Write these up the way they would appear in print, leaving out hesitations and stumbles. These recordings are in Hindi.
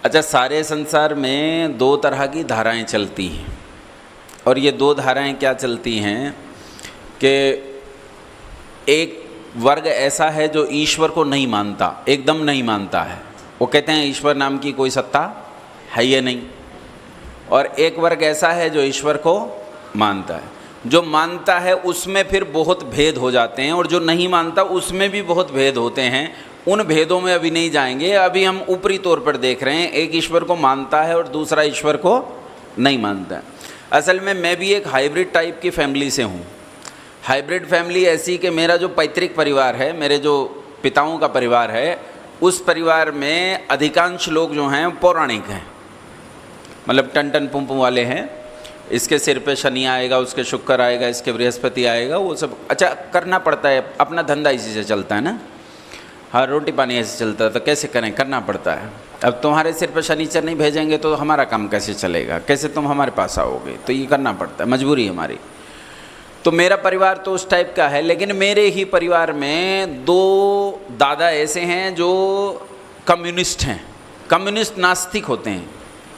अच्छा, सारे संसार में दो तरह की धाराएं चलती हैं, और ये दो धाराएं क्या चलती हैं कि एक वर्ग ऐसा है जो ईश्वर को नहीं मानता, एकदम नहीं मानता है, वो कहते हैं ईश्वर नाम की कोई सत्ता है ये नहीं। और एक वर्ग ऐसा है जो ईश्वर को मानता है। जो मानता है उसमें फिर बहुत भेद हो जाते हैं, और जो नहीं मानता उसमें भी बहुत भेद होते हैं। उन भेदों में अभी नहीं जाएंगे, अभी हम ऊपरी तौर पर देख रहे हैं। एक ईश्वर को मानता है और दूसरा ईश्वर को नहीं मानता है। असल में मैं भी एक हाइब्रिड टाइप की फैमिली से हूँ। हाइब्रिड फैमिली ऐसी कि मेरा जो पैतृक परिवार है, मेरे जो पिताओं का परिवार है, उस परिवार में अधिकांश लोग जो हैं पौराणिक हैं, मतलब टन टन पुम पुम वाले हैं। इसके सिर पे शनि आएगा, उसके शुक्र आएगा, इसके बृहस्पति आएगा, वो सब अच्छा करना पड़ता है। अपना धंधा इसी से चलता है ना, हाँ, रोटी पानी ऐसे चलता है, तो कैसे करें, करना पड़ता है। अब तुम्हारे सिर पर शनिचर नहीं भेजेंगे तो हमारा काम कैसे चलेगा, कैसे तुम हमारे पास आओगे, तो ये करना पड़ता है, मजबूरी हमारी। तो मेरा परिवार तो उस टाइप का है। लेकिन मेरे ही परिवार में दो दादा ऐसे हैं जो कम्युनिस्ट हैं। कम्युनिस्ट नास्तिक होते हैं।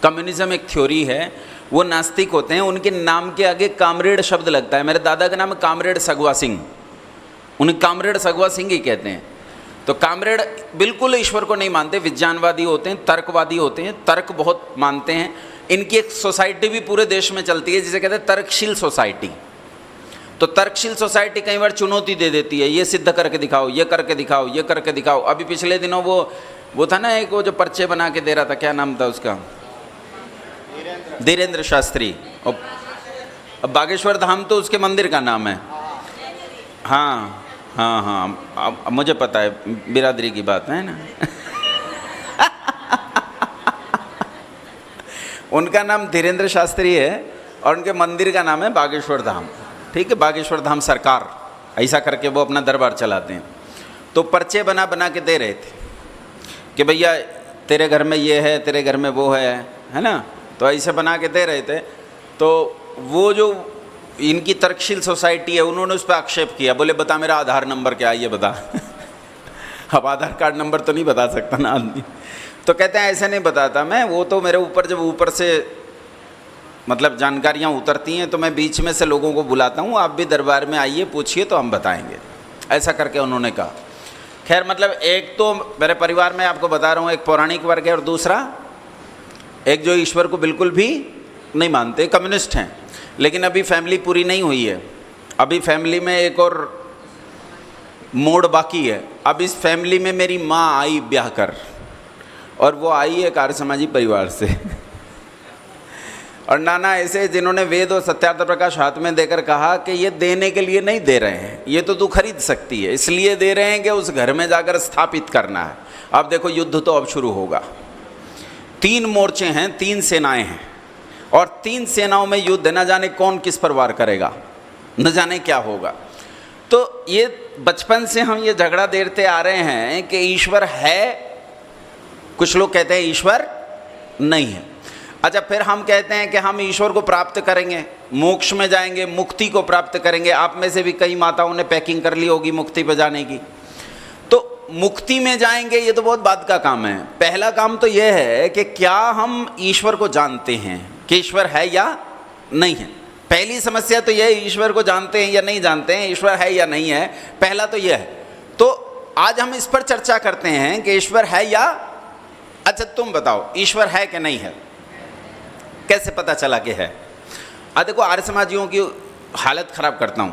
कम्युनिज्म एक थ्योरी है, वो नास्तिक होते हैं। उनके नाम के आगे कामरेड शब्द लगता है। मेरे दादा का नाम है कामरेड सगवा सिंह, उन्हें कामरेड सगवा सिंह ही कहते हैं। तो कामरेड बिल्कुल ईश्वर को नहीं मानते, विज्ञानवादी होते हैं, तर्कवादी होते हैं, तर्क बहुत मानते हैं। इनकी एक सोसाइटी भी पूरे देश में चलती है जिसे कहते हैं तर्कशील सोसाइटी। तो तर्कशील सोसाइटी कई बार चुनौती दे देती है, ये सिद्ध करके दिखाओ, ये करके दिखाओ, ये करके दिखाओ। अभी पिछले दिनों वो था ना एक, वो जो पर्चे बना के दे रहा था, क्या नाम था उसका, धीरेन्द्र शास्त्री। और अब बागेश्वर धाम तो उसके मंदिर का नाम है। हाँ हाँ हाँ, अब मुझे पता है, बिरादरी की बात है ना। उनका नाम धीरेन्द्र शास्त्री है और उनके मंदिर का नाम है बागेश्वर धाम। ठीक है, बागेश्वर धाम सरकार, ऐसा करके वो अपना दरबार चलाते हैं। तो पर्चे बना बना के दे रहे थे कि भैया तेरे घर में ये है, तेरे घर में वो है ना। तो ऐसे बना के दे रहे थे। तो वो जो इनकी तर्कशील सोसाइटी है, उन्होंने उस पर आक्षेप किया, बोले बता मेरा आधार नंबर क्या है, ये बता। अब आधार कार्ड नंबर तो नहीं बता सकता ना आदमी। तो कहते हैं ऐसे नहीं बताता मैं, वो तो मेरे ऊपर जब ऊपर से मतलब जानकारियाँ उतरती हैं तो मैं बीच में से लोगों को बुलाता हूँ, आप भी दरबार में आइए, पूछिए तो हम बताएंगे। ऐसा करके उन्होंने कहा। खैर, मतलब एक तो मेरे परिवार में आपको बता रहा हूँ एक पौराणिक वर्ग है, और दूसरा एक जो ईश्वर को बिल्कुल भी नहीं मानते, कम्युनिस्ट हैं। लेकिन अभी फैमिली पूरी नहीं हुई है, अभी फैमिली में एक और मोड़ बाकी है। अब इस फैमिली में मेरी माँ आई ब्याह कर, और वो आई है आर्य समाजी परिवार से। और नाना ऐसे जिन्होंने वेद और सत्यार्थ प्रकाश हाथ में देकर कहा कि ये देने के लिए नहीं दे रहे हैं, ये तो तू खरीद सकती है, इसलिए दे रहे हैं कि उस घर में जाकर स्थापित करना है। अब देखो युद्ध तो अब शुरू होगा। 3 मोर्चे हैं, 3 सेनाएं हैं, और 3 सेनाओं में युद्ध, न जाने कौन किस पर वार करेगा, न जाने क्या होगा। तो ये बचपन से हम ये झगड़ा देखते आ रहे हैं कि ईश्वर है, कुछ लोग कहते हैं ईश्वर नहीं है। अच्छा, फिर हम कहते हैं कि हम ईश्वर को प्राप्त करेंगे, मोक्ष में जाएंगे, मुक्ति को प्राप्त करेंगे। आप में से भी कई माताओं ने पैकिंग कर ली होगी मुक्ति पर जाने की। तो मुक्ति में जाएंगे, ये तो बहुत बाद का काम है। पहला काम तो ये है कि क्या हम ईश्वर को जानते हैं कि ईश्वर है या नहीं है। पहली समस्या तो यह है, ईश्वर को जानते हैं या नहीं जानते हैं, ईश्वर है या नहीं है, पहला तो यह है। तो आज हम इस पर चर्चा करते हैं कि ईश्वर है या, अच्छा तुम बताओ ईश्वर है कि नहीं है, कैसे पता चला कि है। देखो, आर्य समाजियों की हालत खराब करता हूं,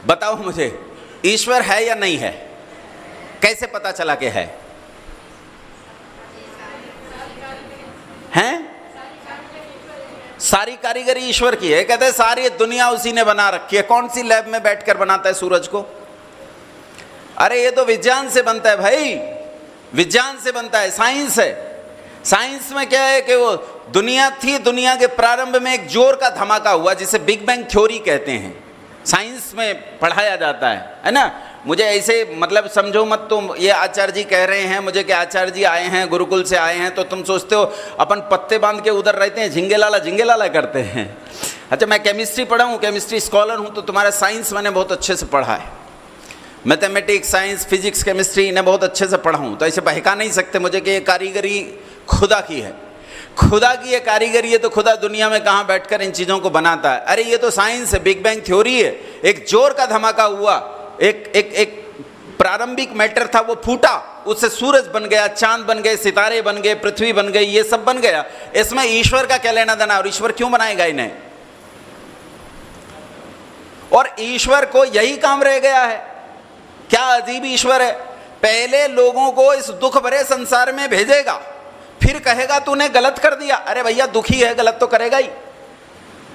बताओ मुझे ईश्वर है या नहीं है, कैसे पता चला कि है? हैं? सारी कारीगरी ईश्वर की है। कहते हैं सारी दुनिया उसी ने बना रखी है। कौन सी लैब में बैठकर बनाता है सूरज को? अरे ये तो विज्ञान से बनता है भाई, विज्ञान से बनता है, साइंस है। साइंस में क्या है कि वो दुनिया थी, दुनिया के प्रारंभ में एक जोर का धमाका हुआ जिसे बिग बैंग थ्योरी कहते हैं। साइंस में पढ़ाया जाता है ना। मुझे ऐसे मतलब समझो मत, तुम ये आचार्य जी कह रहे हैं मुझे कि आचार्य जी आए हैं, गुरुकुल से आए हैं, तो तुम सोचते हो अपन पत्ते बांध के उधर रहते हैं, झिंगे लाला करते हैं। अच्छा, मैं केमिस्ट्री पढ़ा हूँ, केमिस्ट्री स्कॉलर हूँ, तो तुम्हारा साइंस मैंने बहुत अच्छे से पढ़ा है। मैथमेटिक्स, साइंस, फिजिक्स, केमिस्ट्री इन्हें बहुत अच्छे से पढ़ा हूँ, तो ऐसे बहका नहीं सकते मुझे कि ये कारीगरी खुदा की है। खुदा की ये कारीगरी है तो खुदा दुनिया में कहाँ बैठकर इन चीज़ों को बनाता है? अरे ये तो साइंस है, बिग बैंग थ्योरी है। एक जोर का धमाका हुआ, एक प्रारंभिक मैटर था वो फूटा, उससे सूरज बन गया, चांद बन गए, सितारे बन गए, पृथ्वी बन गई, ये सब बन गया। इसमें ईश्वर का क्या लेना देना? और ईश्वर क्यों बनाएगा इन्हें? और ईश्वर को यही काम रह गया है। क्या अजीब ईश्वर है। पहले लोगों को इस दुख भरे संसार में भेजेगा, फिर कहेगा तूने गलत कर दिया। अरे भैया दुखी है, गलत तो करेगा ही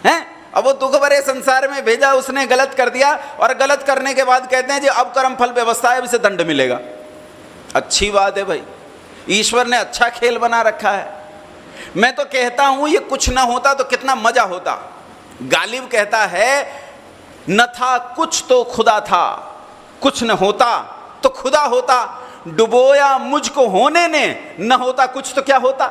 हैं। अब वो दुख भरे संसार में भेजा, उसने गलत कर दिया, और गलत करने के बाद कहते हैं जी अब कर्म फल व्यवस्था है, अब इसे दंड मिलेगा। अच्छी बात है भाई, ईश्वर ने अच्छा खेल बना रखा है। मैं तो कहता हूं ये कुछ ना होता तो कितना मजा होता। गालिब कहता है न था कुछ तो खुदा था, कुछ न होता तो खुदा होता, डुबोया मुझको होने ने, न होता कुछ तो क्या होता।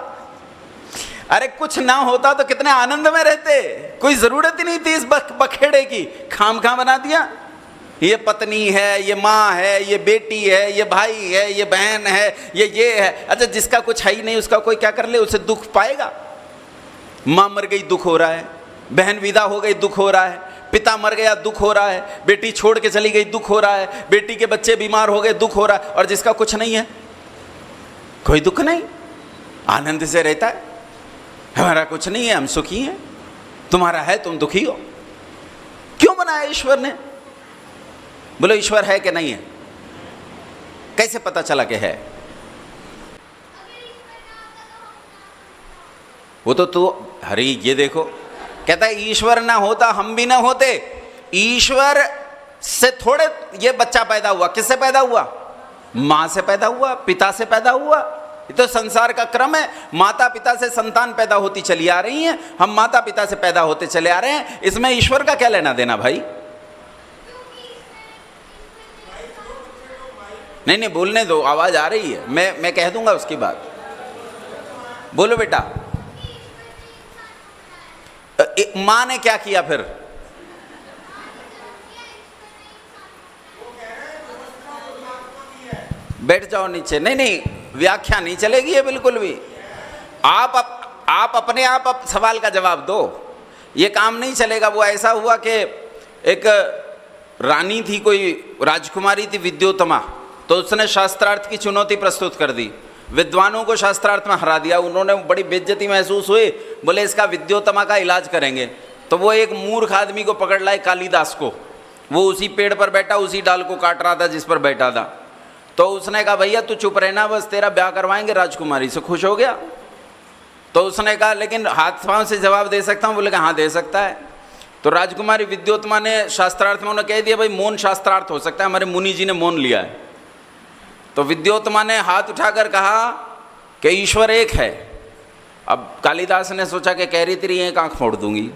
अरे कुछ ना होता तो कितने आनंद में रहते, कोई जरूरत ही नहीं थी इस बखेड़े की। खाम खा बना दिया। ये पत्नी है, ये माँ है, ये बेटी है, ये भाई है, ये बहन है, ये है। अच्छा जिसका कुछ है ही नहीं उसका कोई क्या कर ले, उसे दुख पाएगा? माँ मर गई दुख हो रहा है, बहन विदा हो गई दुख हो रहा है, पिता मर गया दुख हो रहा है, बेटी छोड़ के चली गई दुख हो रहा है, बेटी के बच्चे बीमार हो गए दुख हो रहा है। और जिसका कुछ नहीं है कोई दुख नहीं, आनंद से रहता है। हमारा कुछ नहीं है, हम सुखी हैं, तुम्हारा है तुम दुखी हो। क्यों बनाया ईश्वर ने? बोलो ईश्वर है कि नहीं है? कैसे पता चला कि है? वो तो तू हरी ये देखो कहता है ईश्वर ना होता हम भी ना होते। ईश्वर से थोड़े ये बच्चा पैदा हुआ, किससे पैदा हुआ? मां से पैदा हुआ, पिता से पैदा हुआ। ये तो संसार का क्रम है। माता पिता से संतान पैदा होती चली आ रही है, हम माता पिता से पैदा होते चले आ रहे हैं। इसमें ईश्वर का क्या लेना देना भाई? नहीं बोलने दो, आवाज आ रही है, मैं कह दूंगा उसकी बात। बोलो बेटा। मां ने क्या किया फिर? बैठ जाओ नीचे। नहीं व्याख्या नहीं चलेगी ये बिल्कुल भी। आप अपने आप सवाल का जवाब दो, ये काम नहीं चलेगा। वो ऐसा हुआ कि एक रानी थी, कोई राजकुमारी थी विद्योत्तमा, तो उसने शास्त्रार्थ की चुनौती प्रस्तुत कर दी, विद्वानों को शास्त्रार्थ में हरा दिया। उन्होंने बड़ी बेइज्जती महसूस हुई, बोले इसका विद्योत्तमा का इलाज करेंगे। तो वो एक मूर्ख आदमी को पकड़ लाए, कालिदास को। वो उसी पेड़ पर बैठा, उसी डाल को काट रहा था जिस पर बैठा था। तो उसने कहा भैया तू चुप रहना, बस तेरा ब्याह करवाएंगे राजकुमारी से। खुश हो गया। तो उसने कहा लेकिन हाथ पांव से जवाब दे सकता हूँ? बोले कि हाँ दे सकता है। तो राजकुमारी विद्योत्तमा ने शास्त्रार्थ में उन्होंने कह दिया भाई मौन शास्त्रार्थ हो सकता है, हमारे मुनि जी ने मौन लिया है। तो विद्योत्तमा ने हाथ उठाकर कहा कि ईश्वर एक है। अब कालिदास ने सोचा कि कह रही तेरी एक आंख फोड़ दूंगी,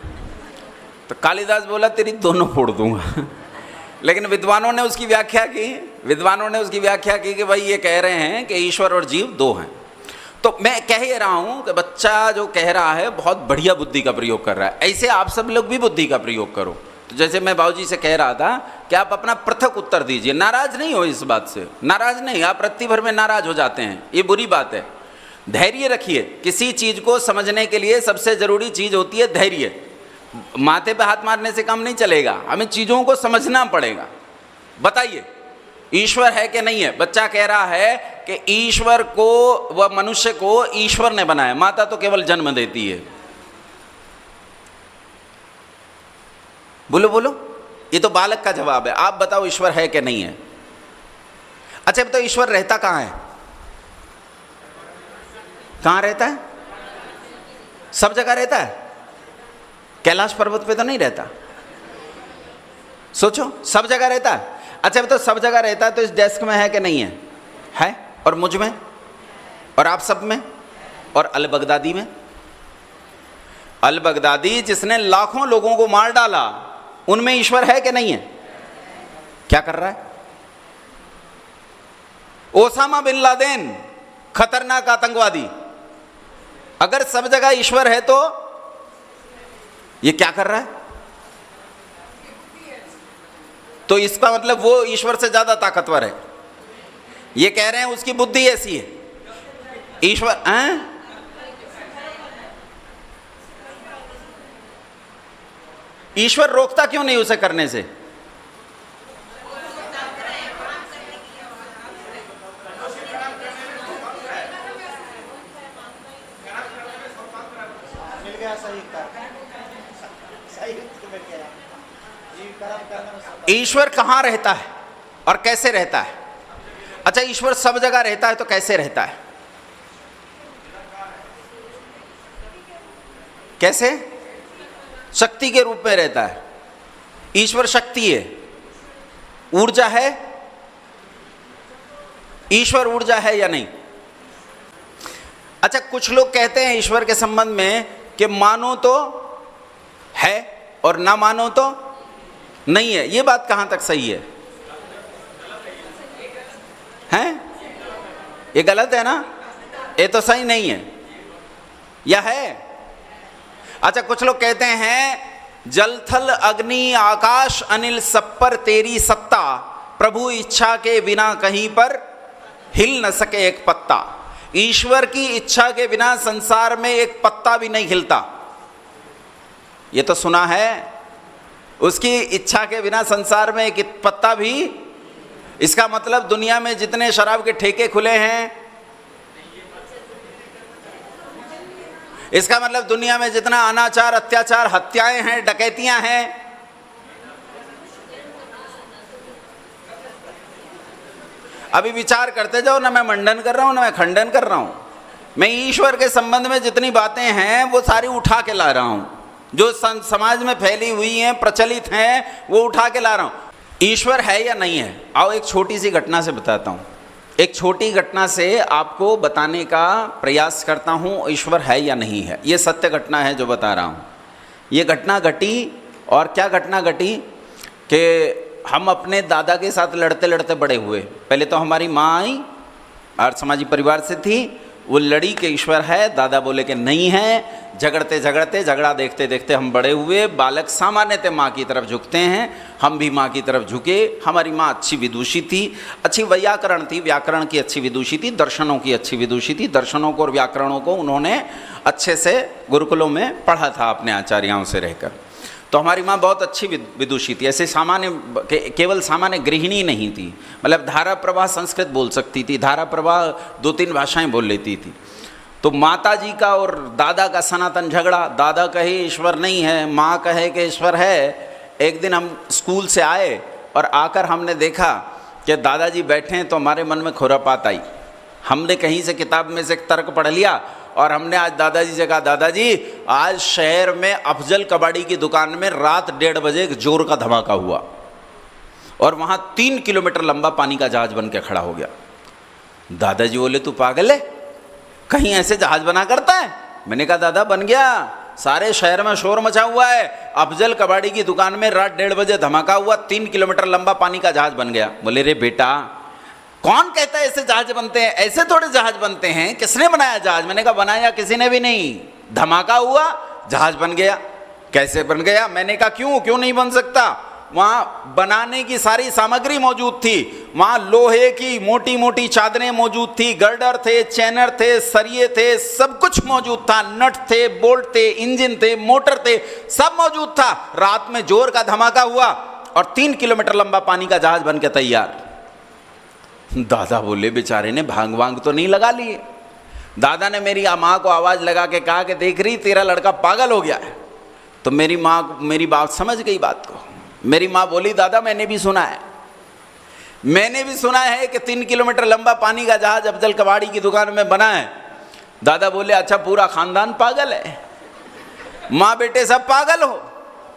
तो कालिदास बोला तेरी दोनों फोड़ दूंगा। लेकिन विद्वानों ने उसकी व्याख्या की कि भाई ये कह रहे हैं कि ईश्वर और जीव दो हैं। तो मैं कह ही रहा हूं कि बच्चा जो कह रहा है बहुत बढ़िया बुद्धि का प्रयोग कर रहा है। ऐसे आप सब लोग भी बुद्धि का प्रयोग करो। तो जैसे मैं बाबूजी से कह रहा था कि आप अपना पृथक उत्तर दीजिए, नाराज नहीं हो इस बात से, नाराज नहीं। आप रत्ती भर में नाराज हो जाते हैं, ये बुरी बात है। धैर्य रखिए। किसी चीज को समझने के लिए सबसे जरूरी चीज होती है धैर्य। माथे पे हाथ मारने से काम नहीं चलेगा, हमें चीजों को समझना पड़ेगा। बताइए ईश्वर है कि नहीं है? बच्चा कह रहा है कि ईश्वर को, वह मनुष्य को ईश्वर ने बनाया, माता तो केवल जन्म देती है। बोलो ये तो बालक का जवाब है। आप बताओ ईश्वर है कि नहीं है? अच्छा बताओ ईश्वर रहता कहाँ है? कहाँ रहता है? सब जगह रहता है? कैलाश पर्वत पे तो नहीं रहता। सोचो, सब जगह रहता है। अच्छा बताओ सब जगह रहता है तो इस डेस्क में है कि नहीं है? है। और मुझ में, और आप सब में, और अल बगदादी में। अल बगदादी जिसने लाखों लोगों को मार डाला, उनमें ईश्वर है कि नहीं है? क्या कर रहा है? ओसामा बिन लादेन खतरनाक आतंकवादी, अगर सब जगह ईश्वर है तो ये क्या कर रहा है? तो इसका मतलब वो ईश्वर से ज्यादा ताकतवर है। ये कह रहे हैं उसकी बुद्धि ऐसी है। ईश्वर ईश्वर रोकता क्यों नहीं उसे करने से? ईश्वर कहाँ रहता है और कैसे रहता है? अच्छा, ईश्वर सब जगह रहता है तो कैसे रहता है? कैसे? शक्ति के रूप में रहता है। ईश्वर शक्ति है, ऊर्जा है। ईश्वर ऊर्जा है या नहीं? अच्छा, कुछ लोग कहते हैं ईश्वर के संबंध में कि मानो तो है और ना मानो तो नहीं है। ये बात कहां तक सही है? हैं? ये गलत है ना? ये तो सही नहीं है या है? अच्छा, कुछ लोग कहते हैं जल थल अग्नि आकाश अनिल सब पर तेरी सत्ता, प्रभु इच्छा के बिना कहीं पर हिल न सके एक पत्ता। ईश्वर की इच्छा के बिना संसार में एक पत्ता भी नहीं हिलता। ये तो सुना है, उसकी इच्छा के बिना संसार में एक पत्ता भी। इसका मतलब दुनिया में जितने शराब के ठेके खुले हैं, इसका मतलब दुनिया में जितना अनाचार अत्याचार हत्याएं हैं डकैतियां हैं, अभी विचार करते जाओ ना। मैं मंडन कर रहा हूं ना मैं खंडन कर रहा हूं। मैं ईश्वर के संबंध में जितनी बातें हैं वो सारी उठा के ला रहा हूं, जो समाज में फैली हुई हैं प्रचलित हैं वो उठा के ला रहा हूं। ईश्वर है या नहीं है? आओ एक छोटी सी घटना से बताता हूं। एक छोटी घटना से आपको बताने का प्रयास करता हूं ईश्वर है या नहीं है। ये सत्य घटना है जो बता रहा हूं। ये घटना घटी, और क्या घटना घटी कि हम अपने दादा के साथ लड़ते लड़ते बड़े हुए। पहले तो हमारी माँ आई और समाजी परिवार से थी, वो लड़ी कि ईश्वर है, दादा बोले कि नहीं है। झगड़ते झगड़ते झगड़ा देखते देखते हम बड़े हुए। बालक सामान्यतः माँ की तरफ झुकते हैं, हम भी माँ की तरफ झुके। हमारी माँ अच्छी विदुषी थी, अच्छी वैयाकरण थी, व्याकरण की अच्छी विदुषी थी, दर्शनों की अच्छी विदुषी थी। दर्शनों को और व्याकरणों को उन्होंने अच्छे से गुरुकुलों में पढ़ा था अपने आचार्यों से रहकर। तो हमारी माँ बहुत अच्छी विदुषी थी। ऐसे सामान्य केवल सामान्य गृहिणी नहीं थी, मतलब धारा प्रवाह संस्कृत बोल सकती थी, धारा प्रवाह 2-3 भाषाएं बोल लेती थी। तो माता जी का और दादा का सनातन झगड़ा, दादा कहे ईश्वर नहीं है, माँ कहे कि ईश्वर है। एक दिन हम स्कूल से आए और आकर हमने देखा कि दादाजी बैठे हैं, तो हमारे मन में खुरापात आई। हमने कहीं से किताब में से एक तर्क पढ़ लिया और हमने आज दादाजी से कहा, दादाजी आज शहर में अफजल कबाड़ी की दुकान में रात 1:30 बजे एक जोर का धमाका हुआ और वहाँ 3 किलोमीटर लंबा पानी का जहाज बन के खड़ा हो गया। दादाजी बोले तू पागल है, कहीं ऐसे जहाज बना करता है? मैंने कहा दादा बन गया, सारे शहर में शोर मचा हुआ है, अफजल कबाड़ी की दुकान में रात 1:30 बजे धमाका हुआ, 3 किलोमीटर लंबा पानी का जहाज बन गया। बोले रे बेटा, कौन कहता है ऐसे जहाज बनते हैं? ऐसे थोड़े जहाज बनते हैं। किसने बनाया जहाज? मैंने कहा बनाया किसी ने भी नहीं, धमाका हुआ जहाज बन गया। कैसे बन गया? मैंने कहा क्यों नहीं बन सकता? वहाँ बनाने की सारी सामग्री मौजूद थी। वहाँ लोहे की मोटी मोटी चादरें मौजूद थी, गर्डर थे, चैनर थे, सरिये थे, सब कुछ मौजूद था। नट थे, बोल्ट थे, इंजन थे, मोटर थे, सब मौजूद था। रात में जोर का धमाका हुआ और 3 किलोमीटर लंबा पानी का जहाज बन के तैयार। दादा बोले बेचारे ने भांग वांग तो नहीं लगा लिए। दादा ने मेरी माँ को आवाज लगा के कहा कि देख रही तेरा लड़का पागल हो गया है। तो मेरी माँ मेरी बात समझ गई बात को। मेरी माँ बोली दादा मैंने भी सुना है कि 3 किलोमीटर लंबा पानी का जहाज अफजल कबाड़ी की दुकान में बना है। दादा बोले अच्छा पूरा खानदान पागल है? माँ बेटे सब पागल हो?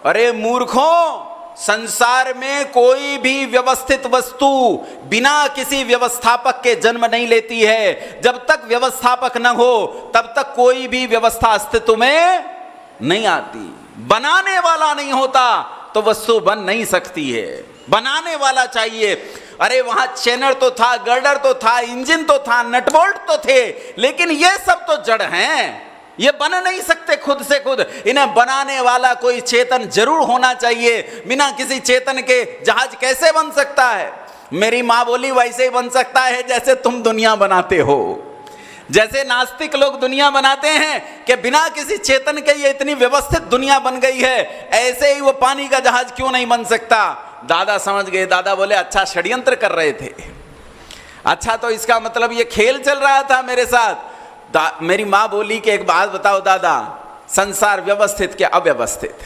अरे मूर्खों, संसार में कोई भी व्यवस्थित वस्तु बिना किसी व्यवस्थापक के जन्म नहीं लेती है। जब तक व्यवस्थापक न हो तब तक कोई भी व्यवस्था अस्तित्व में नहीं आती। बनाने वाला नहीं होता तो वस्तु बन नहीं सकती है, बनाने वाला चाहिए। अरे वहां चैनर तो था, गर्डर तो था, इंजन तो था, नटबोल्ट तो थे, लेकिन ये सब तो जड़ हैं। ये बन नहीं सकते खुद से खुद, इन्हें बनाने वाला कोई चेतन जरूर होना चाहिए। बिना किसी चेतन के जहाज कैसे बन सकता है? मेरी माँ बोली वैसे ही बन सकता है जैसे तुम दुनिया बनाते हो। जैसे नास्तिक लोग दुनिया बनाते हैं कि बिना किसी चेतन के ये इतनी व्यवस्थित दुनिया बन गई है, ऐसे ही वो पानी का जहाज क्यों नहीं बन सकता? दादा समझ गए। दादा बोले अच्छा षड्यंत्र कर रहे थे, अच्छा तो इसका मतलब ये खेल चल रहा था मेरे साथ। मेरी माँ बोली कि एक बात बताओ दादा, संसार व्यवस्थित क्या अव्यवस्थित?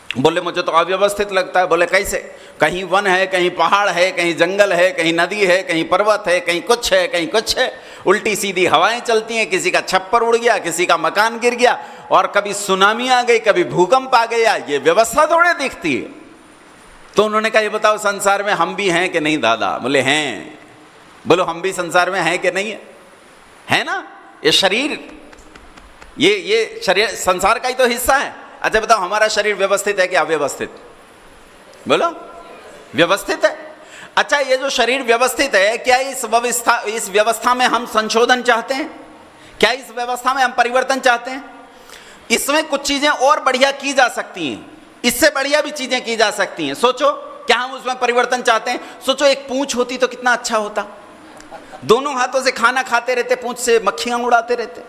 बोले मुझे तो अव्यवस्थित लगता है। बोले कैसे? कहीं वन है, कहीं पहाड़ है, कहीं जंगल है, कहीं नदी है, कहीं पर्वत है, कहीं कुछ है, कहीं कुछ है, उल्टी सीधी हवाएं चलती हैं, किसी का छप्पर उड़ गया, किसी का मकान गिर गया, और कभी सुनामी आ गई, कभी भूकंप आ गया। ये व्यवस्था थोड़े दिखती है। तो उन्होंने कहा ये बताओ संसार में हम भी हैं कि नहीं दादा? बोले हैं। बोलो हम भी संसार में हैं कि नहीं है ना? ये शरीर, ये शरीर संसार का ही तो हिस्सा है। अच्छा बताओ हमारा शरीर व्यवस्थित है कि अव्यवस्थित? बोलो व्यवस्थित है। अच्छा ये जो शरीर व्यवस्थित है, क्या इस व्यवस्था में हम संशोधन चाहते हैं? क्या इस व्यवस्था में हम परिवर्तन चाहते हैं? इसमें कुछ चीजें और बढ़िया की जा सकती हैं, इससे बढ़िया भी चीजें की जा सकती हैं। सोचो क्या हम उसमें परिवर्तन चाहते हैं? सोचो एक पूंछ होती तो कितना अच्छा होता। दोनों हाथों से खाना खाते रहते, पूंछ से मक्खियां उड़ाते रहते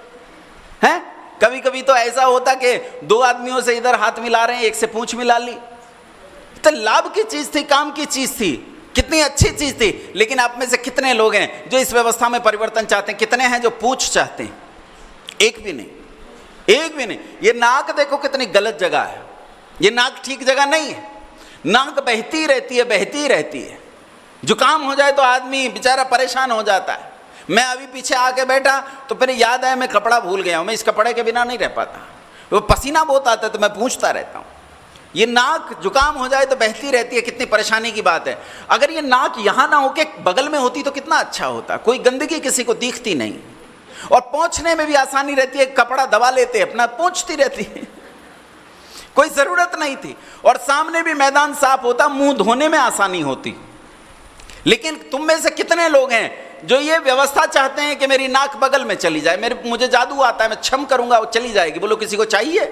हैं। कभी कभी तो ऐसा होता कि दो आदमियों से इधर हाथ मिला रहे हैं, एक से पूंछ मिला ली। तो लाभ की चीज थी, काम की चीज थी, कितनी अच्छी चीज थी। लेकिन आप में से कितने लोग हैं जो इस व्यवस्था में परिवर्तन चाहते हैं? कितने हैं जो पूंछ चाहते हैं? एक भी नहीं, एक भी नहीं। ये नाक देखो कितनी गलत जगह है, ये नाक ठीक जगह नहीं है। नाक बहती रहती है, बहती रहती है। जुकाम हो जाए तो आदमी बेचारा परेशान हो जाता है। मैं अभी पीछे आके बैठा तो फिर याद आया मैं कपड़ा भूल गया हूं, मैं इस कपड़े के बिना नहीं रह पाता। वो पसीना बहुत आता है तो मैं पूछता रहता हूं। ये नाक जुकाम हो जाए तो बहती रहती है, कितनी परेशानी की बात है। अगर ये नाक यहां ना होके बगल में होती तो कितना अच्छा होता। कोई गंदगी किसी को दिखती नहीं, और पहुंचने में भी आसानी रहती है। कपड़ा दबा लेते अपना पहुंचती रहती है, कोई जरूरत नहीं थी। और सामने भी मैदान साफ होता, मुंह धोने में आसानी होती। लेकिन तुम में से कितने लोग हैं जो ये व्यवस्था चाहते हैं कि मेरी नाक बगल में चली जाए, मुझे जादू आता है, मैं छम करूंगा वो चली जाएगी? बोलो किसी को चाहिए?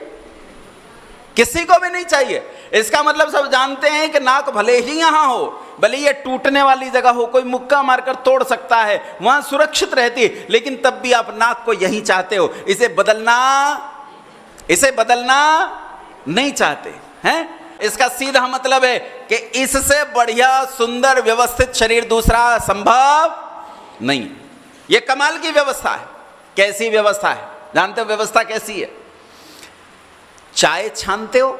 किसी को भी नहीं चाहिए। इसका मतलब सब जानते हैं कि नाक भले ही यहां हो, भले ये टूटने वाली जगह हो, कोई मुक्का मारकर तोड़ सकता है, वहां सुरक्षित रहती है, लेकिन तब भी आप नाक को यही चाहते हो। इसे बदलना नहीं चाहते हैं। इसका सीधा मतलब है कि इससे बढ़िया सुंदर व्यवस्थित शरीर दूसरा संभव नहीं। यह कमाल की व्यवस्था है। कैसी व्यवस्था है जानते हो? व्यवस्था कैसी है? चाय छानते हो,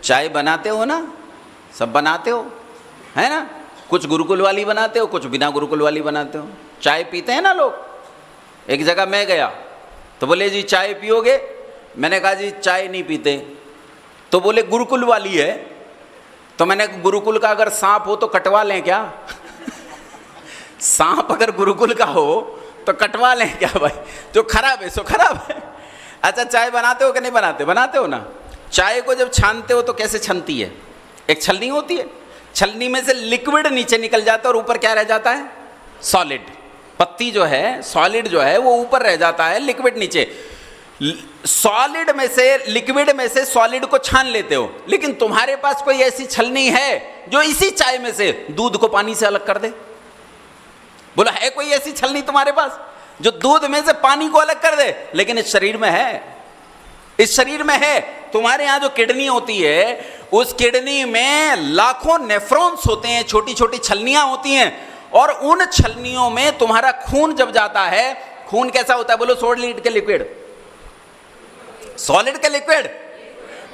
चाय बनाते हो ना, सब बनाते हो है ना। कुछ गुरुकुल वाली बनाते हो, कुछ बिना गुरुकुल वाली बनाते हो। चाय पीते हैं ना लोग। एक जगह मैं गया तो बोले जी चाय पियोगे? मैंने कहा जी चाय नहीं पीते। तो बोले गुरुकुल वाली है। तो मैंने गुरुकुल का अगर सांप हो तो कटवा लें क्या? सांप अगर गुरुकुल का हो तो कटवा लें क्या भाई? जो खराब है सो खराब है। अच्छा चाय बनाते हो कि नहीं बनाते? बनाते हो ना। चाय को जब छानते हो तो कैसे छनती है? एक छलनी होती है, छलनी में से लिक्विड नीचे निकल जाता है और ऊपर क्या रह जाता है? सॉलिड। पत्ती जो है, सॉलिड जो है वो ऊपर रह जाता है, लिक्विड नीचे। सॉलिड में से, लिक्विड में से सॉलिड को छान लेते हो। लेकिन तुम्हारे पास कोई ऐसी छलनी है जो इसी चाय में से दूध को पानी से अलग कर दे? बोला है कोई ऐसी छलनी तुम्हारे पास जो दूध में से पानी को अलग कर दे? लेकिन इस शरीर में है, इस शरीर में है। तुम्हारे यहां जो किडनी होती है, उस किडनी में लाखों नेफ्रॉन्स होते हैं, छोटी छोटी छलनियां होती हैं। और उन छलनियों में तुम्हारा खून जब जाता है, खून कैसा होता है? बोलो सॉलिड के लिक्विड, सॉलिड के लिक्विड।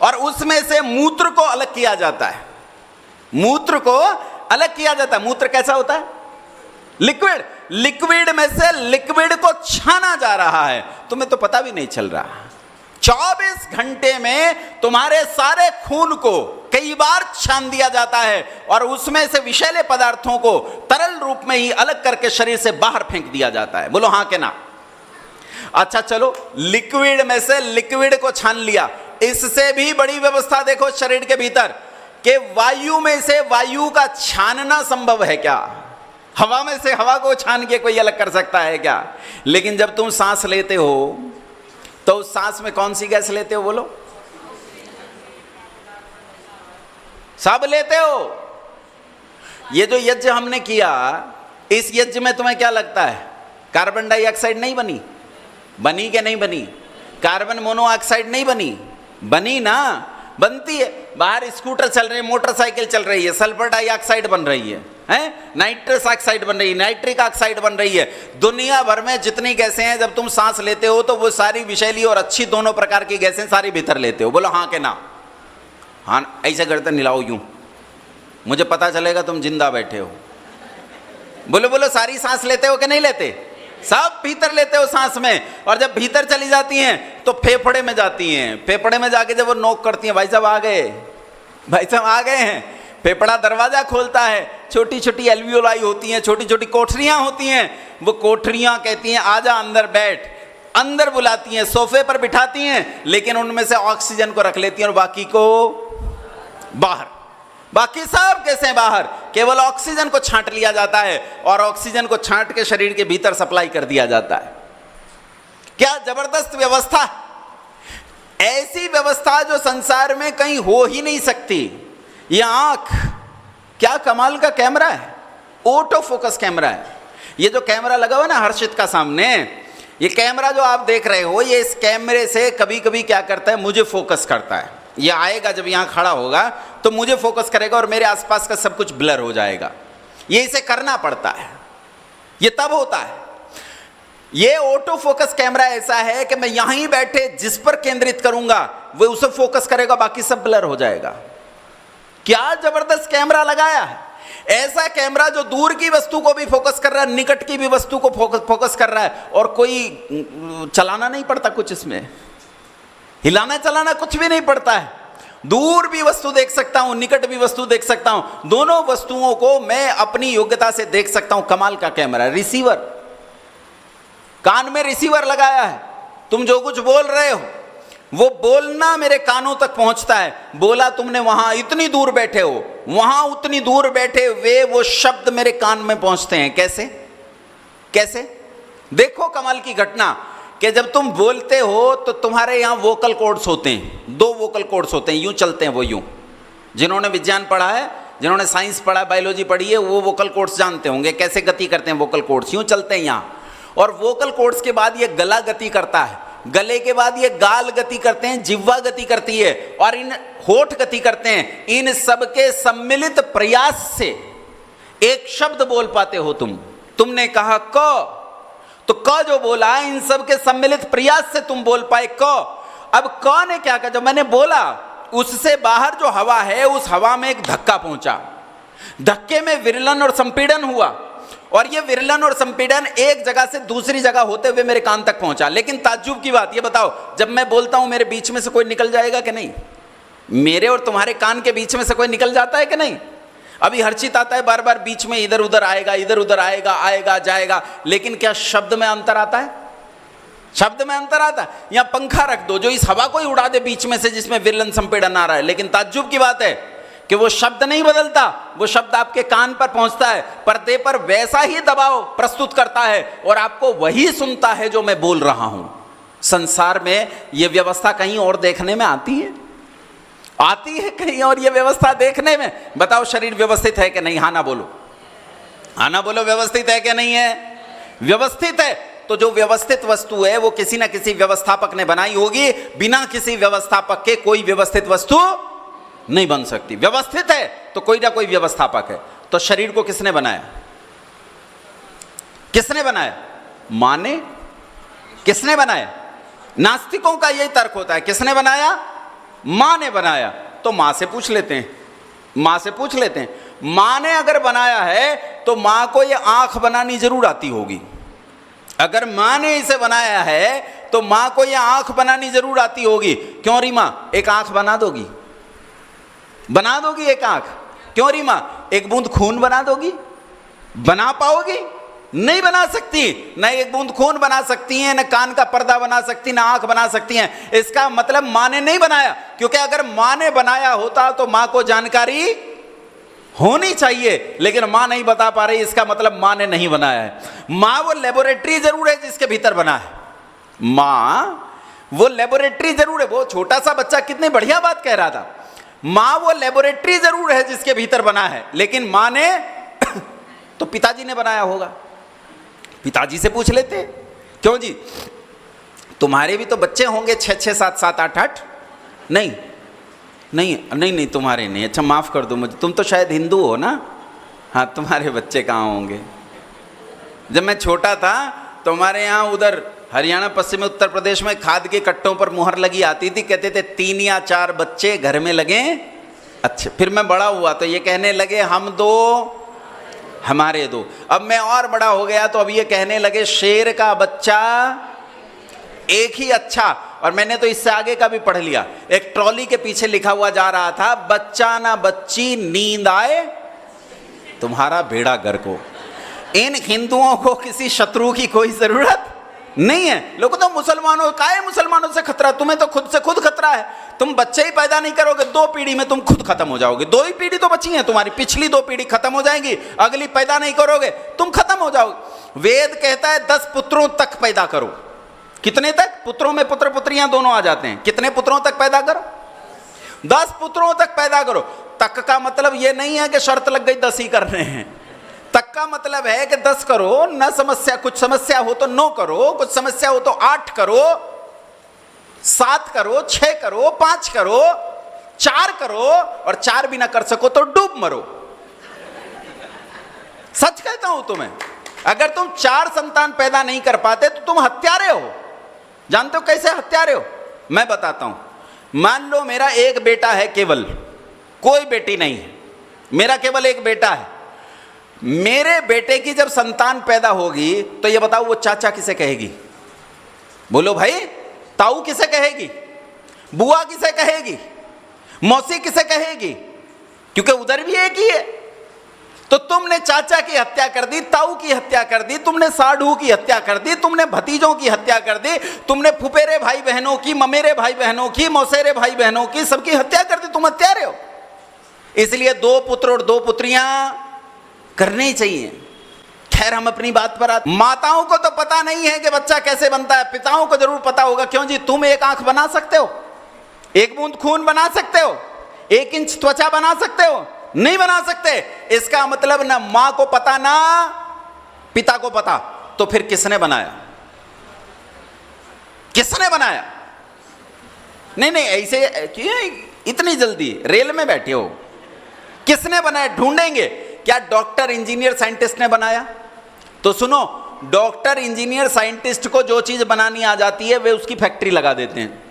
और उसमें से मूत्र को अलग किया जाता है, मूत्र को अलग किया जाता है। मूत्र कैसा होता है? लिक्विड। लिक्विड में से लिक्विड को छाना जा रहा है, तुम्हें तो पता भी नहीं चल रहा। 24 घंटे में तुम्हारे सारे खून को कई बार छान दिया जाता है और उसमें से विषैले पदार्थों को तरल रूप में ही अलग करके शरीर से बाहर फेंक दिया जाता है। बोलो हाँ के ना? अच्छा चलो, लिक्विड में से लिक्विड को छान लिया। इससे भी बड़ी व्यवस्था देखो शरीर के भीतर कि वायु में से वायु का छानना संभव है क्या? हवा में से हवा को छान के कोई अलग कर सकता है क्या? लेकिन जब तुम सांस लेते हो तो उस सांस में कौन सी गैस लेते हो बोलो? सब लेते हो। ये जो यज्ञ हमने किया, इस यज्ञ में तुम्हें क्या लगता है कार्बन डाइऑक्साइड नहीं बनी? बनी कि नहीं बनी? कार्बन मोनोऑक्साइड नहीं बनी? बनी ना, बनती है। बाहर स्कूटर चल रहे हैं, मोटरसाइकिल चल रही है, सल्फर डाइऑक्साइड बन रही है, नाइट्रस ऑक्साइड बन रही है, नाइट्रिक ऑक्साइड बन रही है। दुनिया भर में जितनी गैसें हैं, जब तुम सांस लेते हो तो वो सारी विषैली और अच्छी दोनों प्रकार की गैसें सारी भीतर लेते हो। बोलो हाँ के ना? हाँ, ऐसे करते निलाओ यूं, मुझे पता चलेगा तुम जिंदा बैठे हो। बोलो बोलो, सारी सांस लेते हो कि नहीं लेते? सब भीतर लेते हो सांस में, और जब भीतर चली जाती हैं तो फेफड़े में जाती हैं। फेफड़े में जाके जब वो नोक करती हैं, भाई साहब आ गए, भाई साहब आ गए हैं, फेफड़ा दरवाजा खोलता है, छोटी छोटी एल्वियोलाई होती हैं, छोटी छोटी कोठरियां होती हैं, वो कोठरियां कहती हैं आजा अंदर बैठ, अंदर बुलाती हैं, सोफे पर बिठाती हैं, लेकिन उनमें से ऑक्सीजन को रख लेती हैं और बाकी को बाहर। बाकी सब कैसे बाहर, केवल ऑक्सीजन को छांट लिया जाता है और ऑक्सीजन को छांट के शरीर के भीतर सप्लाई कर दिया जाता है। क्या जबरदस्त व्यवस्था! ऐसी व्यवस्था जो संसार में कहीं हो ही नहीं सकती। यह आंख क्या कमाल का कैमरा है, ऑटो फोकस कैमरा है। ये जो कैमरा लगा हुआ ना हर्षित का सामने, ये कैमरा जो आप देख रहे हो, ये इस कैमरे से कभी कभी क्या करता है, मुझे फोकस करता है। ये आएगा जब यहां खड़ा होगा तो मुझे फोकस करेगा और मेरे आसपास का सब कुछ ब्लर हो जाएगा। ये इसे करना पड़ता है, ये तब होता है। ये ऑटो फोकस कैमरा ऐसा है कि मैं यहीं बैठे जिस पर केंद्रित करूंगा वो उसे फोकस करेगा, बाकी सब ब्लर हो जाएगा। क्या जबरदस्त कैमरा लगाया है! ऐसा कैमरा जो दूर की वस्तु को भी फोकस कर रहा है, निकट की भी वस्तु को फोकस कर रहा है, और कोई चलाना नहीं पड़ता कुछ, इसमें हिलाना चलाना कुछ भी नहीं पड़ता है। दूर भी वस्तु देख सकता हूं, निकट भी वस्तु देख सकता हूं, दोनों वस्तुओं को मैं अपनी योग्यता से देख सकता हूं। कमाल का कैमरा। रिसीवर, कान में रिसीवर लगाया है, तुम जो कुछ बोल रहे हो वो बोलना मेरे कानों तक पहुंचता है। बोला तुमने वहां, इतनी दूर बैठे हो, वहां उतनी दूर बैठे हुए वो शब्द मेरे कान में पहुंचते हैं। कैसे कैसे? देखो कमाल की घटना कि जब तुम बोलते हो तो तुम्हारे यहां वोकल कॉर्ड्स होते हैं, 2 वोकल कॉर्ड्स होते हैं, यूं चलते हैं वो यूं। जिन्होंने विज्ञान पढ़ा है, जिन्होंने साइंस पढ़ा है, बायोलॉजी पढ़ी है, वो वोकल कॉर्ड्स जानते होंगे कैसे गति करते हैं। वोकल कॉर्ड्स यूं चलते हैं यहां, और वोकल कॉर्ड्स के बाद ये गला गति करता है, गले के बाद ये गाल गति करते हैं, जिह्वा गति करती है, और इन होठ गति करते हैं। इन सबके सम्मिलित प्रयास से एक शब्द बोल पाते हो तुम। तुमने कहा क, तो क जो बोला, इन सब के सम्मिलित प्रयास से तुम बोल पाए क। अब क ने क्या कहा, जब मैंने बोला उससे बाहर जो हवा है, उस हवा में एक धक्का पहुंचा, धक्के में विरलन और संपीड़न हुआ, और ये विरलन और संपीड़न एक जगह से दूसरी जगह होते हुए मेरे कान तक पहुंचा। लेकिन ताज्जुब की बात, ये बताओ, जब मैं बोलता हूं मेरे बीच में से कोई निकल जाएगा कि नहीं? मेरे और तुम्हारे कान के बीच में से कोई निकल जाता है कि नहीं? अभी हर्षित आता है, बार बार बीच में इधर उधर आएगा, इधर उधर आएगा, आएगा जाएगा, लेकिन क्या शब्द में अंतर आता है? शब्द में अंतर आता है। यहां पंखा रख दो जो इस हवा को ही उड़ा दे बीच में से जिसमें विरलन संपीड़न आ रहा है, लेकिन ताज्जुब की बात है कि वो शब्द नहीं बदलता, वो शब्द आपके कान पर पहुंचता है, पर्दे पर वैसा ही दबाव प्रस्तुत करता है और आपको वही सुनता है जो मैं बोल रहा हूं। संसार में ये व्यवस्था कहीं और देखने में आती है? आती है कहीं और ये व्यवस्था देखने में? बताओ, शरीर व्यवस्थित है कि नहीं? हाँ ना बोलो, हाँ ना बोलो, व्यवस्थित है कि नहीं है? व्यवस्थित है। तो जो व्यवस्थित वस्तु है वो किसी ना किसी व्यवस्थापक ने बनाई होगी। बिना किसी व्यवस्थापक के कोई व्यवस्थित वस्तु नहीं बन सकती। व्यवस्थित है तो कोई ना कोई व्यवस्थापक है। तो शरीर को किसने बनाया? किसने बनाया? मां ने। किसने बनाया? नास्तिकों का यही तर्क होता है, किसने बनाया? मां ने बनाया। तो मां से पूछ लेते हैं, मां से पूछ लेते हैं, मां ने अगर बनाया है तो मां को ये आंख बनानी जरूर आती होगी। अगर मां ने इसे बनाया है तो मां को ये आंख बनानी जरूर आती होगी। क्यों री मां, एक आंख बना दोगी? बना दोगी एक आंख? क्यों री मां, एक बूंद खून बना दोगी? बना पाओगी? नहीं बना सकती। न एक बूंद खून बना सकती हैं, न कान का पर्दा बना सकती, न आंख बना सकती हैं। इसका मतलब मां ने नहीं बनाया, क्योंकि अगर मां ने बनाया होता तो मां को जानकारी होनी चाहिए, लेकिन मां नहीं बता पा रही, इसका मतलब मां ने नहीं बनाया है। मां वो लेबोरेटरी जरूर है जिसके भीतर बना है। मां वो लेबोरेटरी जरूर है, वो छोटा सा बच्चा कितनी बढ़िया बात कह रहा था, मां वो लेबोरेटरी जरूर है जिसके भीतर बना है, लेकिन मां ने तो पिताजी ने बनाया होगा। पिताजी से पूछ लेते, क्यों जी तुम्हारे भी तो बच्चे होंगे 6 7 7 8 8? नहीं नहीं नहीं नहीं तुम्हारे नहीं। अच्छा माफ कर दो मुझे, तुम तो शायद हिंदू हो ना। हाँ तुम्हारे बच्चे कहाँ होंगे? जब मैं छोटा था तो हमारे यहाँ उधर हरियाणा पश्चिमी उत्तर प्रदेश में खाद के कट्टों पर मुहर लगी आती थी, कहते थे 3 या 4 बच्चे घर में लगे अच्छे। फिर मैं बड़ा हुआ तो ये कहने लगे हम 2 हमारे 2। अब मैं और बड़ा हो गया तो अब ये कहने लगे शेर का बच्चा एक ही अच्छा। और मैंने तो इससे आगे का भी पढ़ लिया, एक ट्रॉली के पीछे लिखा हुआ जा रहा था, बच्चा ना बच्ची नींद आए तुम्हारा बेड़ा घर को। इन हिंदुओं को किसी शत्रु की कोई जरूरत नहीं है। लोग तो मुसलमानों का है, मुसलमानों से खतरा, तुम्हें तो खुद से खुद खतरा है। तुम बच्चे ही पैदा नहीं करोगे 2 पीढ़ी में तुम खुद खत्म हो जाओगे। 2 ही पीढ़ी तो बची है तुम्हारी, पिछली 2 पीढ़ी खत्म हो जाएंगी, अगली पैदा नहीं करोगे तुम खत्म हो जाओगे। वेद कहता है 10 पुत्रों तक पैदा करो। कितने तक? पुत्रों में पुत्र पुत्रियां दोनों आ जाते हैं। कितने पुत्रों तक पैदा करो? 10 पुत्रों तक पैदा करो। तक का मतलब यह नहीं है कि शर्त लग गई 10 ही करने हैं। तक का मतलब है कि 10 करो, न समस्या, कुछ समस्या हो तो 9 करो, कुछ समस्या हो तो 8 करो, 7 करो, 6 करो, 5 करो, 4 करो, और 4 भी ना कर सको तो डूब मरो। सच कहता हूं तुम्हें, अगर तुम 4 संतान पैदा नहीं कर पाते तो तुम हत्यारे हो। जानते हो कैसे हत्यारे हो? मैं बताता हूं। मान लो मेरा एक बेटा है, केवल, कोई बेटी नहीं है, मेरा केवल एक बेटा है। मेरे बेटे की जब संतान पैदा होगी तो ये बताओ वो चाचा किसे कहेगी? बोलो भाई, ताऊ किसे कहेगी? बुआ किसे कहेगी? मौसी किसे कहेगी? क्योंकि उधर भी एक ही है। तो तुमने चाचा की हत्या कर दी, ताऊ की हत्या कर दी, तुमने साढ़ू की हत्या कर दी, तुमने भतीजों की हत्या कर दी, तुमने फुफेरे भाई बहनों की, ममेरे भाई बहनों की, मौसेरे भाई बहनों की, सबकी हत्या कर दी। तुम हत्यारे हो। इसलिए 2 पुत्र और 2 पुत्रियां करने ही चाहिए। खैर हम अपनी बात पर आते। माताओं को तो पता नहीं है कि बच्चा कैसे बनता है, पिताओं को जरूर पता होगा। क्यों जी? तुम एक आंख बना सकते हो? एक बूंद खून बना सकते हो? 1 इंच त्वचा बना सकते हो? नहीं बना सकते। इसका मतलब ना मां को पता ना पिता को पता। तो फिर किसने बनाया? किसने बनाया? नहीं नहीं ऐसे क्यों इतनी जल्दी रेल में बैठे हो? किसने बनाया? ढूंढेंगे। क्या डॉक्टर इंजीनियर साइंटिस्ट ने बनाया? तो सुनो, डॉक्टर इंजीनियर साइंटिस्ट को जो चीज बनानी आ जाती है वे उसकी फैक्ट्री लगा देते हैं।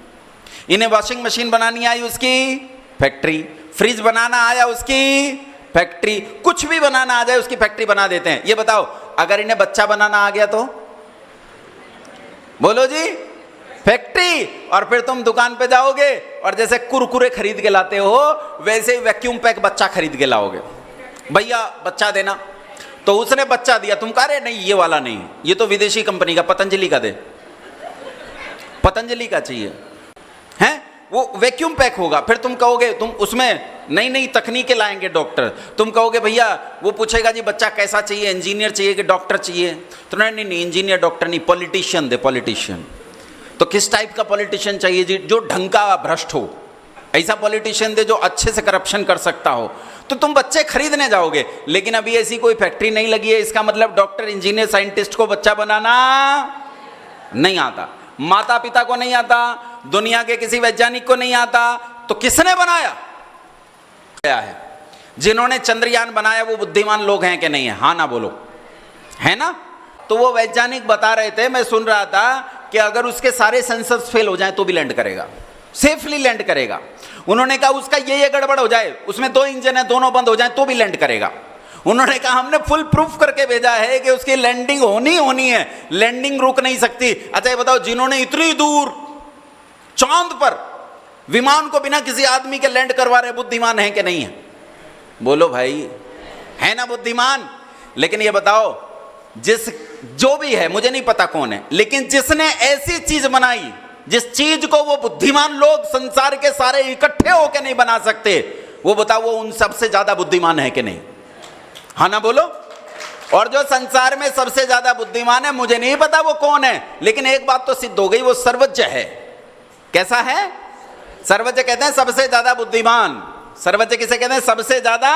इन्हें वॉशिंग मशीन बनानी आई, उसकी फैक्ट्री। फ्रिज बनाना आया, उसकी फैक्ट्री। कुछ भी बनाना आ जाए उसकी फैक्ट्री बना देते हैं। ये बताओ अगर इन्हें बच्चा बनाना आ गया तो? बोलो जी, फैक्ट्री। और फिर तुम दुकान पे जाओगे और जैसे कुरकुरे खरीद के लाते हो वैसे ही वैक्यूम पैक बच्चा खरीद के लाओगे। भैया बच्चा देना। तो उसने बच्चा दिया, तुम कह रहे नहीं ये वाला नहीं, ये तो विदेशी कंपनी का, पतंजलि का दे, पतंजलि का चाहिए हैं, वो वैक्यूम पैक होगा। फिर तुम कहोगे, तुम उसमें नई नई तकनीकें लाएंगे डॉक्टर। तुम कहोगे भैया, वो पूछेगा जी बच्चा कैसा चाहिए, इंजीनियर चाहिए कि डॉक्टर चाहिए? तो नहीं नहीं इंजीनियर डॉक्टर नहीं, पॉलिटिशियन दे, पॉलिटिशियन। तो किस टाइप का पॉलिटिशियन चाहिए जी? जो ढंग का भ्रष्ट हो, ऐसा पॉलिटिशियन दे जो अच्छे से करप्शन कर सकता हो। तो तुम बच्चे खरीदने जाओगे। लेकिन अभी ऐसी कोई फैक्ट्री नहीं लगी है, इसका मतलब डॉक्टर इंजीनियर साइंटिस्ट को बच्चा बनाना नहीं आता, माता पिता को नहीं आता, दुनिया के किसी वैज्ञानिक को नहीं आता। तो किसने बनाया है? जिन्होंने चंद्रयान बनाया वो बुद्धिमान लोग हैं कि नहीं है? हाँ ना बोलो, है ना? तो वो वैज्ञानिक बता रहे थे, मैं सुन रहा था कि अगर उसके सारे सेंसर्स फेल हो जाएं तो भी लैंड करेगा, सेफली लैंड करेगा। उन्होंने कहा उसका ये गड़बड़ हो जाए, उसमें 2 इंजन है, दोनों बंद हो जाएं तो भी लैंड करेगा। उन्होंने कहा हमने फुल प्रूफ करके भेजा है कि उसकी लैंडिंग होनी है, लैंडिंग रुक नहीं सकती। अच्छा ये बताओ, जिन्होंने इतनी दूर चांद पर विमान को बिना किसी आदमी के लैंड करवा रहे, बुद्धिमान है कि नहीं है? बोलो भाई, है ना बुद्धिमान? लेकिन ये बताओ, जो भी है, मुझे नहीं पता कौन है, लेकिन जिसने ऐसी चीज बनाई जिस चीज को वो बुद्धिमान लोग संसार के सारे इकट्ठे होकर नहीं बना सकते, वो बताओ वो उन सबसे ज्यादा बुद्धिमान है कि नहीं? हाँ ना बोलो। और जो संसार में सबसे ज्यादा बुद्धिमान है, मुझे नहीं पता वो कौन है, लेकिन एक बात तो सिद्ध हो गई, वो सर्वज्ञ है। कैसा है? सर्वज्ञ कहते हैं सबसे ज्यादा बुद्धिमान। सर्वज्ञ किसे कहते हैं? सबसे ज्यादा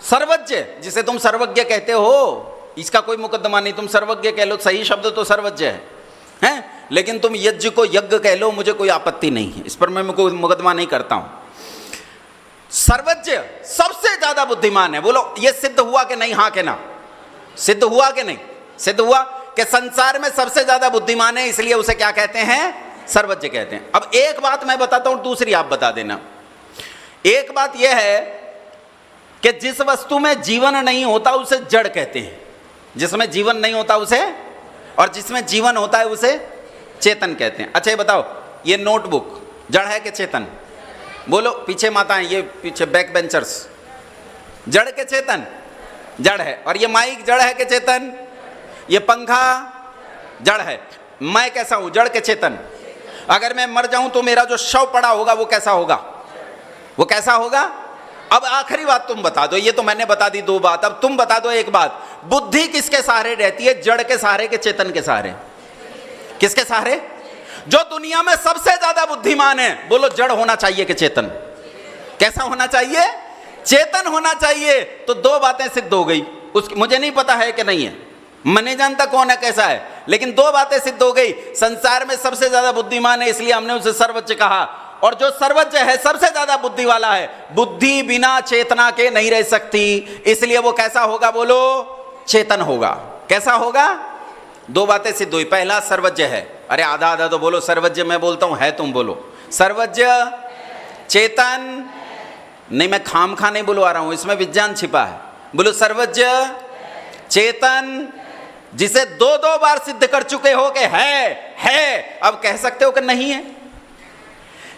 सर्वज्ञ, जिसे तुम सर्वज्ञ कहते हो, इसका कोई मुकदमा नहीं, तुम सर्वज्ञ कह लो, सही शब्द तो सर्वज्ञ है? लेकिन तुम यज्ञ को यज्ञ कह लो, मुझे कोई आपत्ति नहीं है, इस पर मैं कोई मुकदमा नहीं करता हूं। सर्वज्ञ सबसे ज्यादा बुद्धिमान है। बोलो ये सिद्ध हुआ कि नहीं? हाँ के ना? सिद्ध हुआ कि नहीं? सिद्ध हुआ कि संसार में सबसे ज्यादा बुद्धिमान है, इसलिए उसे क्या कहते हैं? सर्वज्ञ कहते हैं। अब एक बात मैं बताता हूं, दूसरी आप बता देना। एक बात यह है कि जिस वस्तु में जीवन नहीं होता उसे जड़ कहते हैं, जिसमें जीवन नहीं होता उसे, और जिसमें जीवन होता है उसे चेतन कहते हैं। अच्छा ये बताओ, ये नोटबुक जड़ है कि चेतन? बोलो, पीछे माताएं, ये पीछे बैक बेंचर्स, जड़ के चेतन? जड़ है। और ये माइक जड़ है कि चेतन? ये पंखा जड़ है। मैं कैसा हूं? जड़ के चेतन? अगर मैं मर जाऊं तो मेरा जो शव पड़ा होगा वो कैसा होगा? वो कैसा होगा? अब आखिरी बात तुम बता दो, ये तो मैंने बता दी दो बात, अब तुम बता दो एक बात, बुद्धि किसके सहारे रहती है? जड़ के सहारे के चेतन के सहारे? किसके सहारे? जो दुनिया में सबसे ज्यादा बुद्धिमान है, बोलो जड़ होना चाहिए कि चेतन? कैसा होना चाहिए? चेतन होना चाहिए। तो दो बातें सिद्ध हो गई। उसकी मुझे नहीं पता है कि नहीं है, मैं नहीं जानता कौन है कैसा है, लेकिन दो बातें सिद्ध हो गई। संसार में सबसे ज्यादा बुद्धिमान है, इसलिए हमने उसे सर्वज्ञ कहा, और जो सर्वज्ञ है, सबसे ज्यादा बुद्धि वाला है, बुद्धि बिना चेतना के नहीं रह सकती, इसलिए वो कैसा होगा? बोलो चेतन होगा। कैसा होगा? दो बातें सिद्ध हुई। पहला सर्वज्ञ है, अरे आधा आधा तो बोलो, सर्वज्ञ मैं बोलता हूं, है तुम बोलो। सर्वज्ञ चेतन नहीं, मैं खाम खा नहीं बुलवा रहा हूं, इसमें विज्ञान छिपा है। बोलो सर्वज्ञ चेतन, जिसे दो दो बार सिद्ध कर चुके हो कि है, अब कह सकते हो कि नहीं है?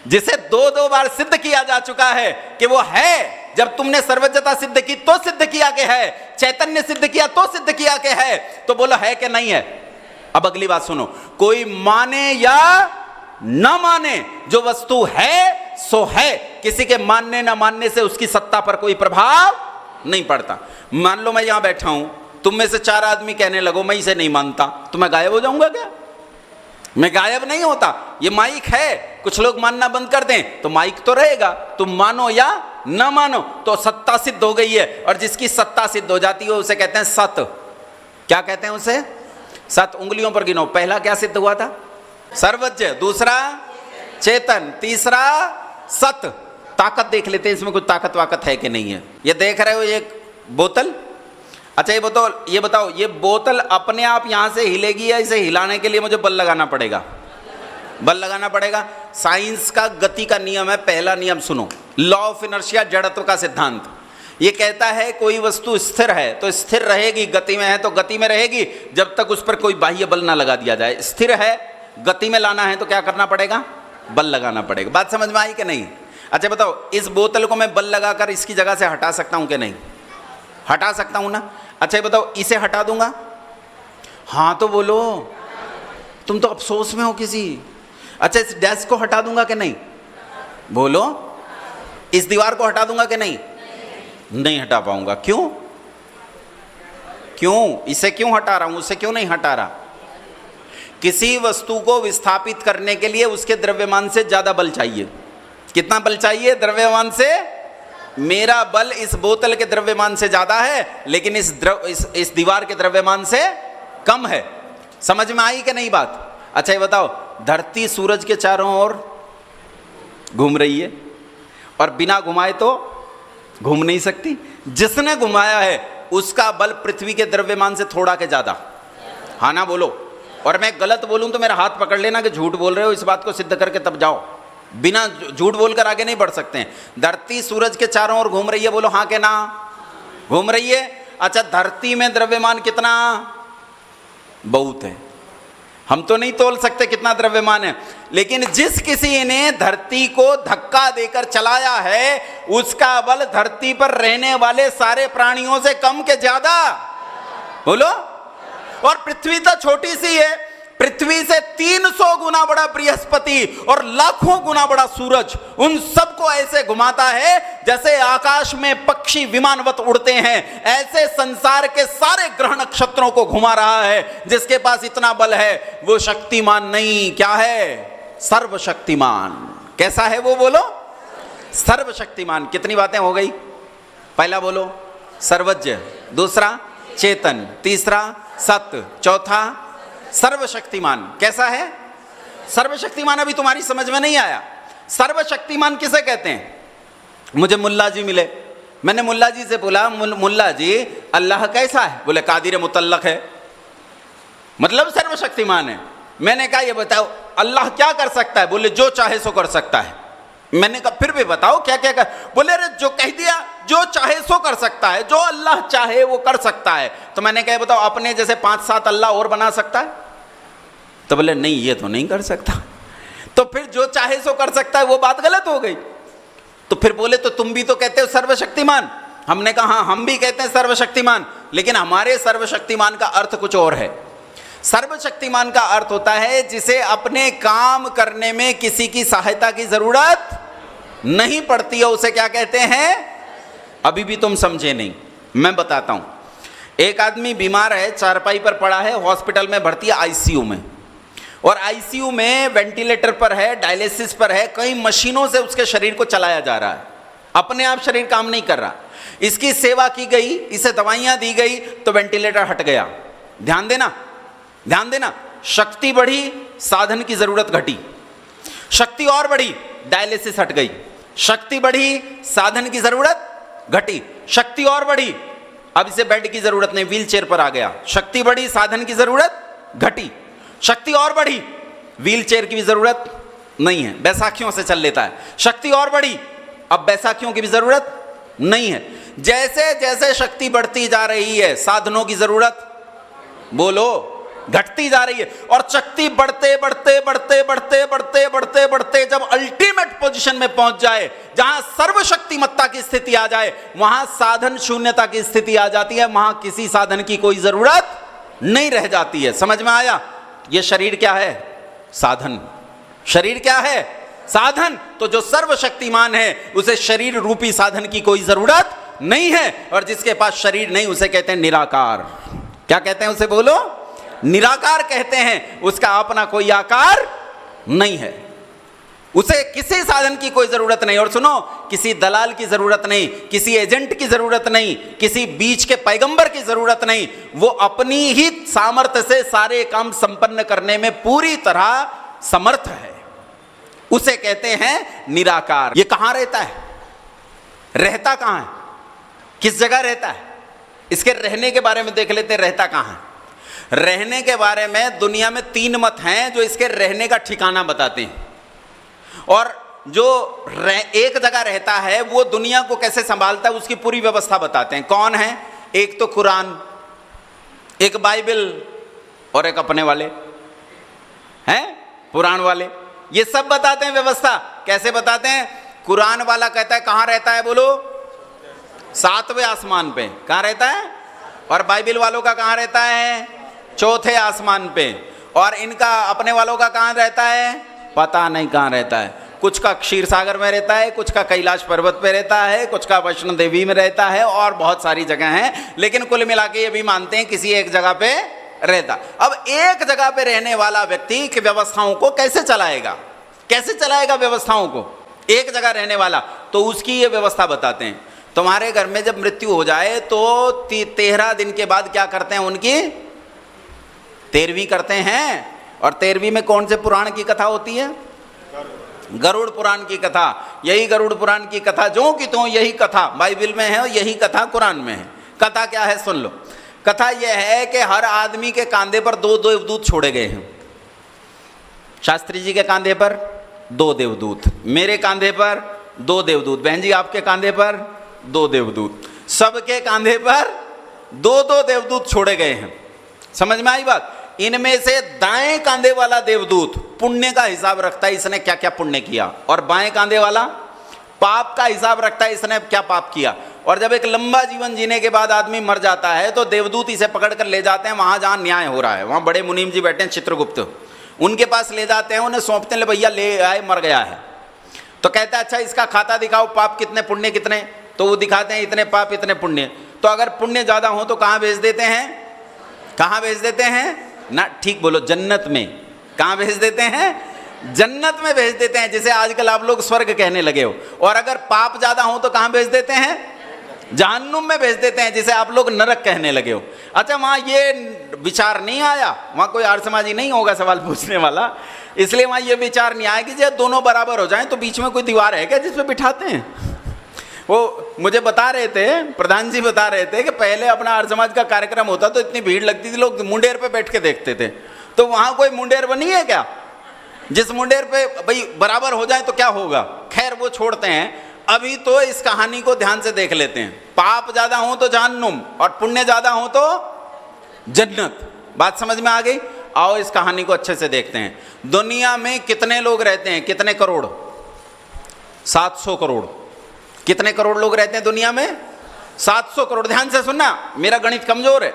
जिसे दो दो बार सिद्ध किया जा चुका है कि वो है, जब तुमने सर्वज्ञता सिद्ध की तो सिद्ध किया कि है, चैतन्य सिद्ध किया तो सिद्ध किया कि है, तो बोलो है कि नहीं है? अब अगली बात सुनो, कोई माने या न माने, जो वस्तु है सो है, किसी के मानने ना मानने से उसकी सत्ता पर कोई प्रभाव नहीं पड़ता। मान लो मैं यहां बैठा हूं, तुम में से चार आदमी कहने लगो मैं इसे नहीं मानता, तो मैं गायब हो जाऊंगा क्या? मैं गायब नहीं होता। ये माइक है, कुछ लोग मानना बंद कर दें तो माइक तो रहेगा, तुम मानो या न मानो तो सत्ता सिद्ध हो गई है, और जिसकी सत्ता सिद्ध हो जाती है उसे कहते हैं सत। क्या कहते हैं उसे? सत। उंगलियों पर गिनो, पहला क्या सिद्ध हुआ था? सर्वज्ञ, दूसरा चेतन, तीसरा सत। ताकत देख लेते हैं, इसमें कुछ ताकत वाकत है कि नहीं है। ये देख रहे हो एक बोतल, अच्छा ये बताओ ये बोतल अपने आप यहां से हिलेगी या इसे हिलाने के लिए मुझे बल लगाना पड़ेगा? बल लगाना पड़ेगा। साइंस का गति का नियम है, पहला नियम सुनो, लॉ ऑफ इनर्शिया, जड़त्व का सिद्धांत। ये कहता है कोई वस्तु स्थिर है तो स्थिर रहेगी, गति में है तो गति में रहेगी, जब तक उस पर कोई बाह्य बल ना लगा दिया जाए। स्थिर है, गति में लाना है तो क्या करना पड़ेगा? बल लगाना पड़ेगा। बात समझ में आई कि नहीं? अच्छा बताओ, इस बोतल को मैं बल लगाकर इसकी जगह से हटा सकता हूं कि नहीं? हटा सकता हूं ना? अच्छा ये बताओ, इसे हटा दूंगा? हाँ तो बोलो, तुम तो अफसोस में हो किसी। अच्छा इस डेस्क को हटा दूंगा कि नहीं? बोलो। इस दीवार को हटा दूंगा कि नहीं? नहीं हटा पाऊंगा। क्यों? इसे क्यों हटा रहा हूं, उसे क्यों नहीं हटा रहा? किसी वस्तु को विस्थापित करने के लिए उसके द्रव्यमान से ज्यादा बल चाहिए। कितना बल चाहिए द्रव्यमान से? मेरा बल इस बोतल के द्रव्यमान से ज्यादा है, लेकिन इस दीवार के द्रव्यमान से कम है। समझ में आई कि नहीं बात? अच्छा ये बताओ, धरती सूरज के चारों ओर घूम रही है और बिना घुमाए तो घूम नहीं सकती। जिसने घुमाया है उसका बल पृथ्वी के द्रव्यमान से थोड़ा के ज्यादा। हाँ ना बोलो। और मैं गलत बोलूं तो मेरा हाथ पकड़ लेना कि झूठ बोल रहे हो, इस बात को सिद्ध करके तब जाओ। बिना झूठ बोलकर आगे नहीं बढ़ सकते हैं। धरती सूरज के चारों ओर घूम रही है, बोलो हाँ के ना? घूम रही है। अच्छा धरती में द्रव्यमान कितना? बहुत है, हम तो नहीं तोल सकते कितना द्रव्यमान है, लेकिन जिस किसी ने धरती को धक्का देकर चलाया है उसका बल धरती पर रहने वाले सारे प्राणियों से कम के ज्यादा? बोलो। और पृथ्वी तो छोटी सी है, पृथ्वी से 300 गुना बड़ा बृहस्पति और लाखों गुना बड़ा सूरज उन सबको ऐसे घुमाता है जैसे आकाश में पक्षी विमानवत उड़ते हैं। ऐसे संसार के सारे ग्रह नक्षत्रों को घुमा रहा है। जिसके पास इतना बल है वो शक्तिमान नहीं, क्या है? सर्वशक्तिमान। कैसा है वो, बोलो? सर्वशक्तिमान। कितनी बातें हो गई? पहला बोलो सर्वज्ञ, दूसरा चेतन, तीसरा सत्य, चौथा सर्वशक्तिमान। कैसा है सर्वशक्तिमान? अभी तुम्हारी समझ में नहीं आया। सर्वशक्तिमान किसे कहते हैं? मुझे मुल्ला जी मिले, मैंने मुल्ला जी से बोला, मुल्ला जी अल्लाह कैसा है? बोले कादिर मुतल्लक है, मतलब सर्वशक्तिमान है। मैंने कहा ये बताओ अल्लाह क्या कर सकता है? बोले जो चाहे सो कर सकता है। मैंने कहा फिर भी बताओ क्या क्या कर? बोले अरे जो कह दिया जो चाहे सो कर सकता है, जो अल्लाह चाहे वो कर सकता है। तो मैंने कहा बताओ अपने जैसे 5-7 अल्लाह और बना सकता है? तो बोले नहीं ये तो नहीं कर सकता। तो फिर जो चाहे सो कर सकता है वो बात गलत हो गई। तो फिर बोले तो तुम भी तो कहते हो सर्वशक्तिमान। हमने कहा हाँ हम भी कहते हैं सर्वशक्तिमान, लेकिन हमारे सर्वशक्तिमान का अर्थ कुछ और है। सर्वशक्तिमान का अर्थ होता है जिसे अपने काम करने में किसी की सहायता की जरूरत नहीं पड़ती है, उसे क्या कहते हैं? अभी भी तुम समझे नहीं, मैं बताता हूं। एक आदमी बीमार है, चारपाई पर पड़ा है, हॉस्पिटल में भर्ती है, आईसीयू में, और आईसीयू में वेंटिलेटर पर है, डायलिसिस पर है, कई मशीनों से उसके शरीर को चलाया जा रहा है, अपने आप शरीर काम नहीं कर रहा। इसकी सेवा की गई, इसे दवाइयां दी गई तो वेंटिलेटर हट गया। ध्यान देना, ध्यान देना। शक्ति बढ़ी, साधन की जरूरत घटी। शक्ति और बढ़ी, डायलिसिस हट गई। शक्ति बढ़ी, साधन की जरूरत घटी। शक्ति और बढ़ी, अब इसे बेड की जरूरत नहीं, व्हील चेयर पर आ गया। शक्ति बढ़ी, साधन की जरूरत घटी। शक्ति और बढ़ी, व्हील चेयर की भी जरूरत नहीं है, बैसाखियों से चल लेता है। शक्ति और बढ़ी, अब बैसाखियों की भी जरूरत नहीं है। जैसे जैसे शक्ति बढ़ती जा रही है, साधनों की जरूरत बोलो घटती जा रही है। और शक्ति बढ़ते बढ़ते बढ़ते बढ़ते बढ़ते बढ़ते बढ़ते जब अल्टीमेट पोजीशन में पहुंच जाए, जहां सर्वशक्तिमत्ता की स्थिति आ जाए, वहां साधन शून्यता की स्थिति आ जाती है। वहां किसी साधन की कोई जरूरत नहीं रह जाती है। समझ में आया? ये शरीर क्या है? साधन। शरीर क्या है? साधन। तो जो सर्वशक्तिमान है उसे शरीर रूपी साधन की कोई जरूरत नहीं है, और जिसके पास शरीर नहीं उसे कहते हैं निराकार। क्या कहते हैं उसे? बोलो निराकार कहते हैं। उसका अपना कोई आकार नहीं है, उसे किसी साधन की कोई जरूरत नहीं। और सुनो, किसी दलाल की जरूरत नहीं, किसी एजेंट की जरूरत नहीं, किसी बीच के पैगंबर की जरूरत नहीं। वो अपनी ही सामर्थ्य से सारे काम संपन्न करने में पूरी तरह समर्थ है, उसे कहते हैं निराकार। ये कहां रहता है? रहता कहां है? किस जगह रहता है? इसके रहने के बारे में देख लेते हैं, रहता कहां है। रहने के बारे में दुनिया में 3 मत हैं जो इसके रहने का ठिकाना बताते हैं। और जो एक जगह रहता है वो दुनिया को कैसे संभालता है उसकी पूरी व्यवस्था बताते हैं। कौन है? एक तो कुरान, एक बाइबल, और एक अपने वाले हैं पुराण वाले। ये सब बताते हैं व्यवस्था। कैसे बताते हैं? कुरान वाला कहता है कहां रहता है? बोलो 7वें आसमान पे। कहां रहता है? और बाइबल वालों का कहां रहता है? 4थे आसमान पे। और इनका अपने वालों का कहां रहता है? पता नहीं कहां रहता है। कुछ का क्षीर सागर में रहता है, कुछ का कैलाश पर्वत पे रहता है, कुछ का वैष्णो देवी में रहता है, और बहुत सारी जगह हैं। लेकिन कुल मिला के ये भी मानते हैं किसी एक जगह पे रहता। अब एक जगह पे रहने वाला व्यक्ति की व्यवस्थाओं को कैसे चलाएगा? कैसे चलाएगा व्यवस्थाओं को? एक जगह रहने वाला, तो उसकी ये व्यवस्था बताते हैं। तुम्हारे घर में जब मृत्यु हो जाए तो 13 दिन के बाद क्या करते हैं? उनकी 13वीं करते हैं। और 13वीं में कौन से पुराण की कथा होती है? गरुड़ पुराण की कथा। यही गरुड़ पुराण की कथा जो कि तो यही कथा बाइबल में है और यही कथा कुरान में है। कथा क्या है सुन लो। कथा यह है कि हर आदमी के कांधे पर 2 देवदूत छोड़े गए हैं। शास्त्री जी के कांधे पर 2 देवदूत, मेरे कांधे पर 2 देवदूत, बहन जी आपके कांधे पर 2 देवदूत, सबके कांधे पर 2 देवदूत छोड़े गए हैं। समझ में आई बात? इनमें से दाएं कांधे वाला देवदूत पुण्य का हिसाब रखता है, इसने क्या क्या पुण्य किया, और बाएं कांधे वाला पाप का हिसाब रखता है, इसने क्या पाप किया। और जब एक लंबा जीवन जीने के बाद आदमी मर जाता है तो देवदूत इसे पकड़ कर ले जाते हैं वहां जहां न्याय हो रहा है। वहां बड़े मुनीम जी बैठे हैं चित्रगुप्त, उनके पास ले जाते हैं, उन्हें सौंपते हैं, ले भैया ले आए, मर गया है। तो कहता है अच्छा इसका खाता दिखाओ, पाप कितने पुण्य कितने। तो वो दिखाते हैं इतने पाप इतने पुण्य। तो अगर पुण्य ज्यादा हो तो कहां भेज देते हैं? कहां भेज देते हैं ना? ठीक बोलो, जन्नत में। कहां भेज देते हैं? जन्नत में भेज देते हैं, जिसे आजकल आप लोग स्वर्ग कहने लगे हो। और अगर पाप ज्यादा हो तो कहां भेज देते हैं? जहन्नुम में भेज देते हैं, जिसे आप लोग नरक कहने लगे हो। अच्छा, वहां ये विचार नहीं आया, वहां कोई आर्य समाजी नहीं होगा सवाल पूछने वाला, इसलिए वहां ये विचार नहीं आया कि जब दोनों बराबर हो जाएं तो बीच में कोई दीवार है क्या जिसपे बिठाते हैं। वो मुझे बता रहे थे, प्रधान जी बता रहे थे कि पहले अपना आर्य समाज का कार्यक्रम होता तो इतनी भीड़ लगती थी, लोग मुंडेर पे बैठ के देखते थे। तो वहां कोई मुंडेर बनी है क्या जिस मुंडेर पे भाई बराबर हो जाए तो क्या होगा? खैर वो छोड़ते हैं, अभी तो इस कहानी को ध्यान से देख लेते हैं। पाप ज्यादा हो तो जहन्नुम और पुण्य ज्यादा हो तो जन्नत। बात समझ में आ गई? आओ इस कहानी को अच्छे से देखते हैं। दुनिया में कितने लोग रहते हैं? कितने करोड़? 700 करोड़। कितने करोड़ लोग रहते हैं दुनिया में? 700 करोड़। ध्यान से सुनना, मेरा गणित कमजोर है?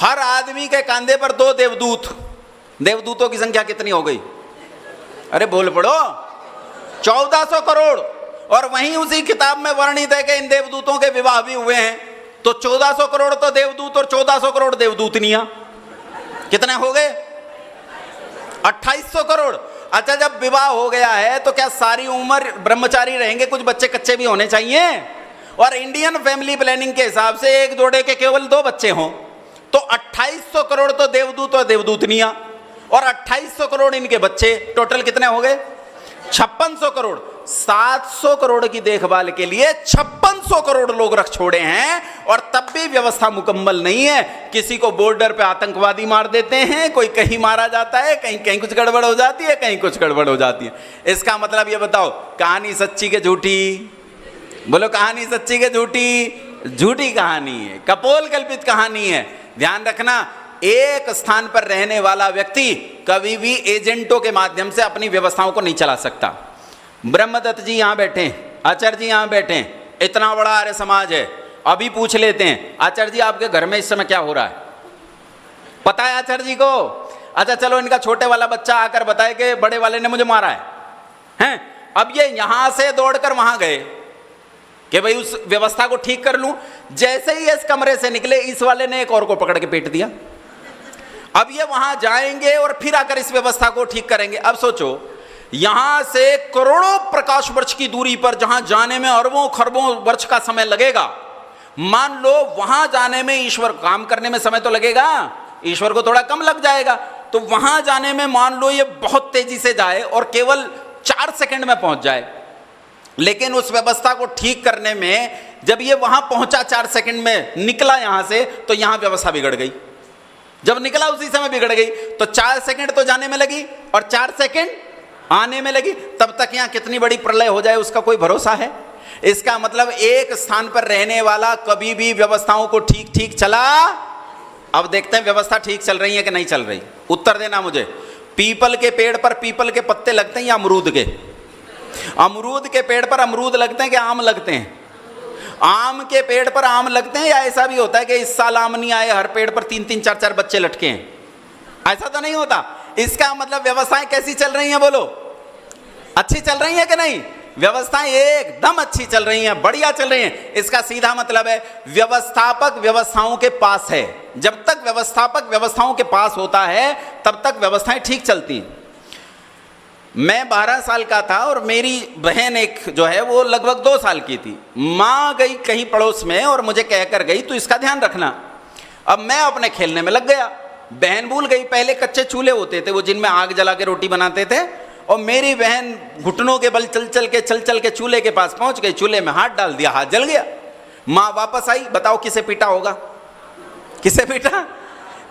हर आदमी के कंधे पर 2 देवदूत। देवदूतों की संख्या कितनी हो गई? अरे बोल पड़ो, 1400 करोड़। और वहीं उसी किताब में वर्णित है कि इन देवदूतों के विवाह भी हुए हैं। तो 1400 करोड़ तो देवदूत और 1400 करोड़ देवदूतनियां, कितने हो गए? 2800 करोड़। अच्छा, जब विवाह हो गया है तो क्या सारी उम्र ब्रह्मचारी रहेंगे? कुछ बच्चे कच्चे भी होने चाहिए। और इंडियन फैमिली प्लानिंग के हिसाब से एक जोड़े के केवल 2 बच्चे हों, तो 2800 करोड़ तो देवदूत और देवदूतनियां, और 2800 करोड़ इनके बच्चे, टोटल कितने हो गए? 5600 करोड़। 700 करोड़ की देखभाल के लिए 5600 करोड़ लोग रख छोड़े हैं, और तब भी व्यवस्था मुकम्मल नहीं है। किसी को बॉर्डर पे आतंकवादी मार देते हैं, कोई कहीं मारा जाता है, कहीं कहीं कुछ गड़बड़ हो जाती है, कहीं कुछ गड़बड़ हो जाती है। इसका मतलब ये बताओ, कहानी सच्ची के झूठी? बोलो, कहानी सच्ची के झूठी? झूठी कहानी है, कपोल कल्पित कहानी है। ध्यान रखना, एक स्थान पर रहने वाला व्यक्ति कभी भी एजेंटों के माध्यम से अपनी व्यवस्थाओं को नहीं चला सकता। ब्रह्मदत्त जी यहां बैठे, आचार्य जी यहां बैठे, इतना बड़ा आर्य समाज है। अभी पूछ लेते हैं, आचार्य जी आपके घर में इस समय क्या हो रहा है? पता है आचार्य जी को? अच्छा चलो, इनका छोटे वाला बच्चा आकर बताए कि बड़े वाले ने मुझे मारा है। अब ये यहां से दौड़कर वहां गए कि भाई उस व्यवस्था को ठीक कर लूं। जैसे ही इस कमरे से निकले, इस वाले ने एक और को पकड़ के पीट दिया। अब ये वहां जाएंगे और फिर आकर इस व्यवस्था को ठीक करेंगे। अब सोचो, यहां से करोड़ों प्रकाश वर्ष की दूरी पर, जहां जाने में अरबों खरबों वर्ष का समय लगेगा, मान लो वहां जाने में ईश्वर, काम करने में समय तो लगेगा, ईश्वर को थोड़ा कम लग जाएगा, तो वहां जाने में मान लो ये बहुत तेजी से जाए और केवल 4 सेकंड में पहुंच जाए। लेकिन उस व्यवस्था को ठीक करने में जब ये वहां पहुंचा 4 सेकंड में, निकला यहां से, तो यहां व्यवस्था बिगड़ गई। जब निकला उसी समय बिगड़ गई। तो 4 सेकंड तो जाने में लगी और 4 सेकंड आने में लगी। तब तक यहां कितनी बड़ी प्रलय हो जाए उसका कोई भरोसा है? इसका मतलब एक स्थान पर रहने वाला कभी भी व्यवस्थाओं को ठीक चला। अब देखते हैं व्यवस्था ठीक चल रही है कि नहीं चल रही। उत्तर देना मुझे। पीपल के पेड़ पर पीपल के पत्ते लगते हैं या अमरूद के? अमरूद के पेड़ पर अमरूद लगते हैं कि आम लगते हैं? आम के पेड़ पर आम लगते हैं, या ऐसा भी होता है कि इस साल आम नहीं आए, हर पेड़ पर 3-3, 4-4 बच्चे लटके हैं? ऐसा तो नहीं होता। इसका मतलब व्यवस्थाएं कैसी चल रही हैं? बोलो, अच्छी चल रही हैं कि नहीं? व्यवस्थाएं एकदम अच्छी चल रही हैं, बढ़िया चल रही हैं। इसका सीधा मतलब है व्यवस्थापक व्यवस्थाओं के पास है। जब तक व्यवस्थापक व्यवस्थाओं के पास होता है तब तक व्यवस्थाएं ठीक चलती हैं। मैं 12 साल का था और मेरी बहन एक जो है वो लगभग 2 साल की थी। माँ गई कहीं पड़ोस में और मुझे कहकर गई, तो इसका ध्यान रखना। अब मैं अपने खेलने में लग गया, बहन भूल गई। पहले कच्चे चूल्हे होते थे वो, जिनमें आग जला के रोटी बनाते थे, और मेरी बहन घुटनों के बल चल चल के चूल्हे के पास पहुंच गई। चूल्हे में हाथ डाल दिया, हाथ जल गया। माँ वापस आई, बताओ किसे पीटा होगा? किसे पीटा?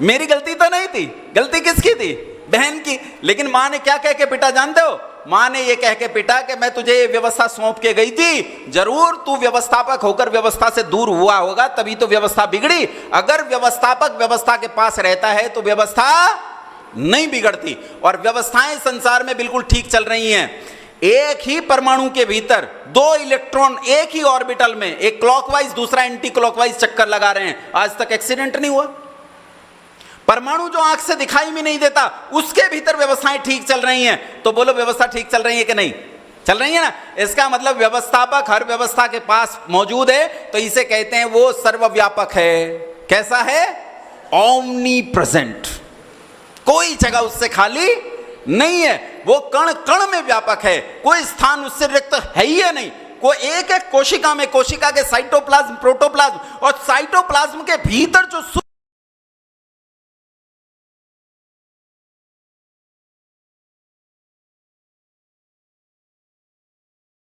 मेरी गलती तो नहीं थी। गलती किसकी थी? बहन की। लेकिन माँ ने क्या कह के पिटा जानते हो? माँ ने ये कह के पिटा कि मैं तुझे ये व्यवस्था सौंप के गई थी, जरूर तू व्यवस्थापक होकर व्यवस्था से दूर हुआ होगा, तभी तो व्यवस्था बिगड़ी। अगर व्यवस्थापक व्यवस्था के पास रहता है तो व्यवस्था नहीं बिगड़ती। और व्यवस्थाएं संसार में बिल्कुल ठीक चल रही हैं। एक ही परमाणु के भीतर 2 इलेक्ट्रॉन एक ही ऑर्बिटल में, एक क्लॉकवाइज दूसरा एंटी क्लॉकवाइज चक्कर लगा रहे हैं। आज तक एक्सीडेंट नहीं हुआ। परमाणु जो आंख से दिखाई भी नहीं देता, उसके भीतर व्यवस्थाएं ठीक चल रही हैं। तो बोलो, व्यवस्था ठीक चल रही है कि नहीं चल रही है ना? इसका मतलब व्यवस्थापक हर व्यवस्था के पास मौजूद है, तो इसे कहते हैं वो सर्वव्यापक है। कैसा है? Omni present. कोई जगह उससे खाली नहीं है, वो कण कण में व्यापक है, कोई स्थान उससे रिक्त है ही नहीं। को एक एक कोशिका में, कोशिका के साइटोप्लाज्म, प्रोटोप्लाज्म और साइटोप्लाज्म के भीतर जो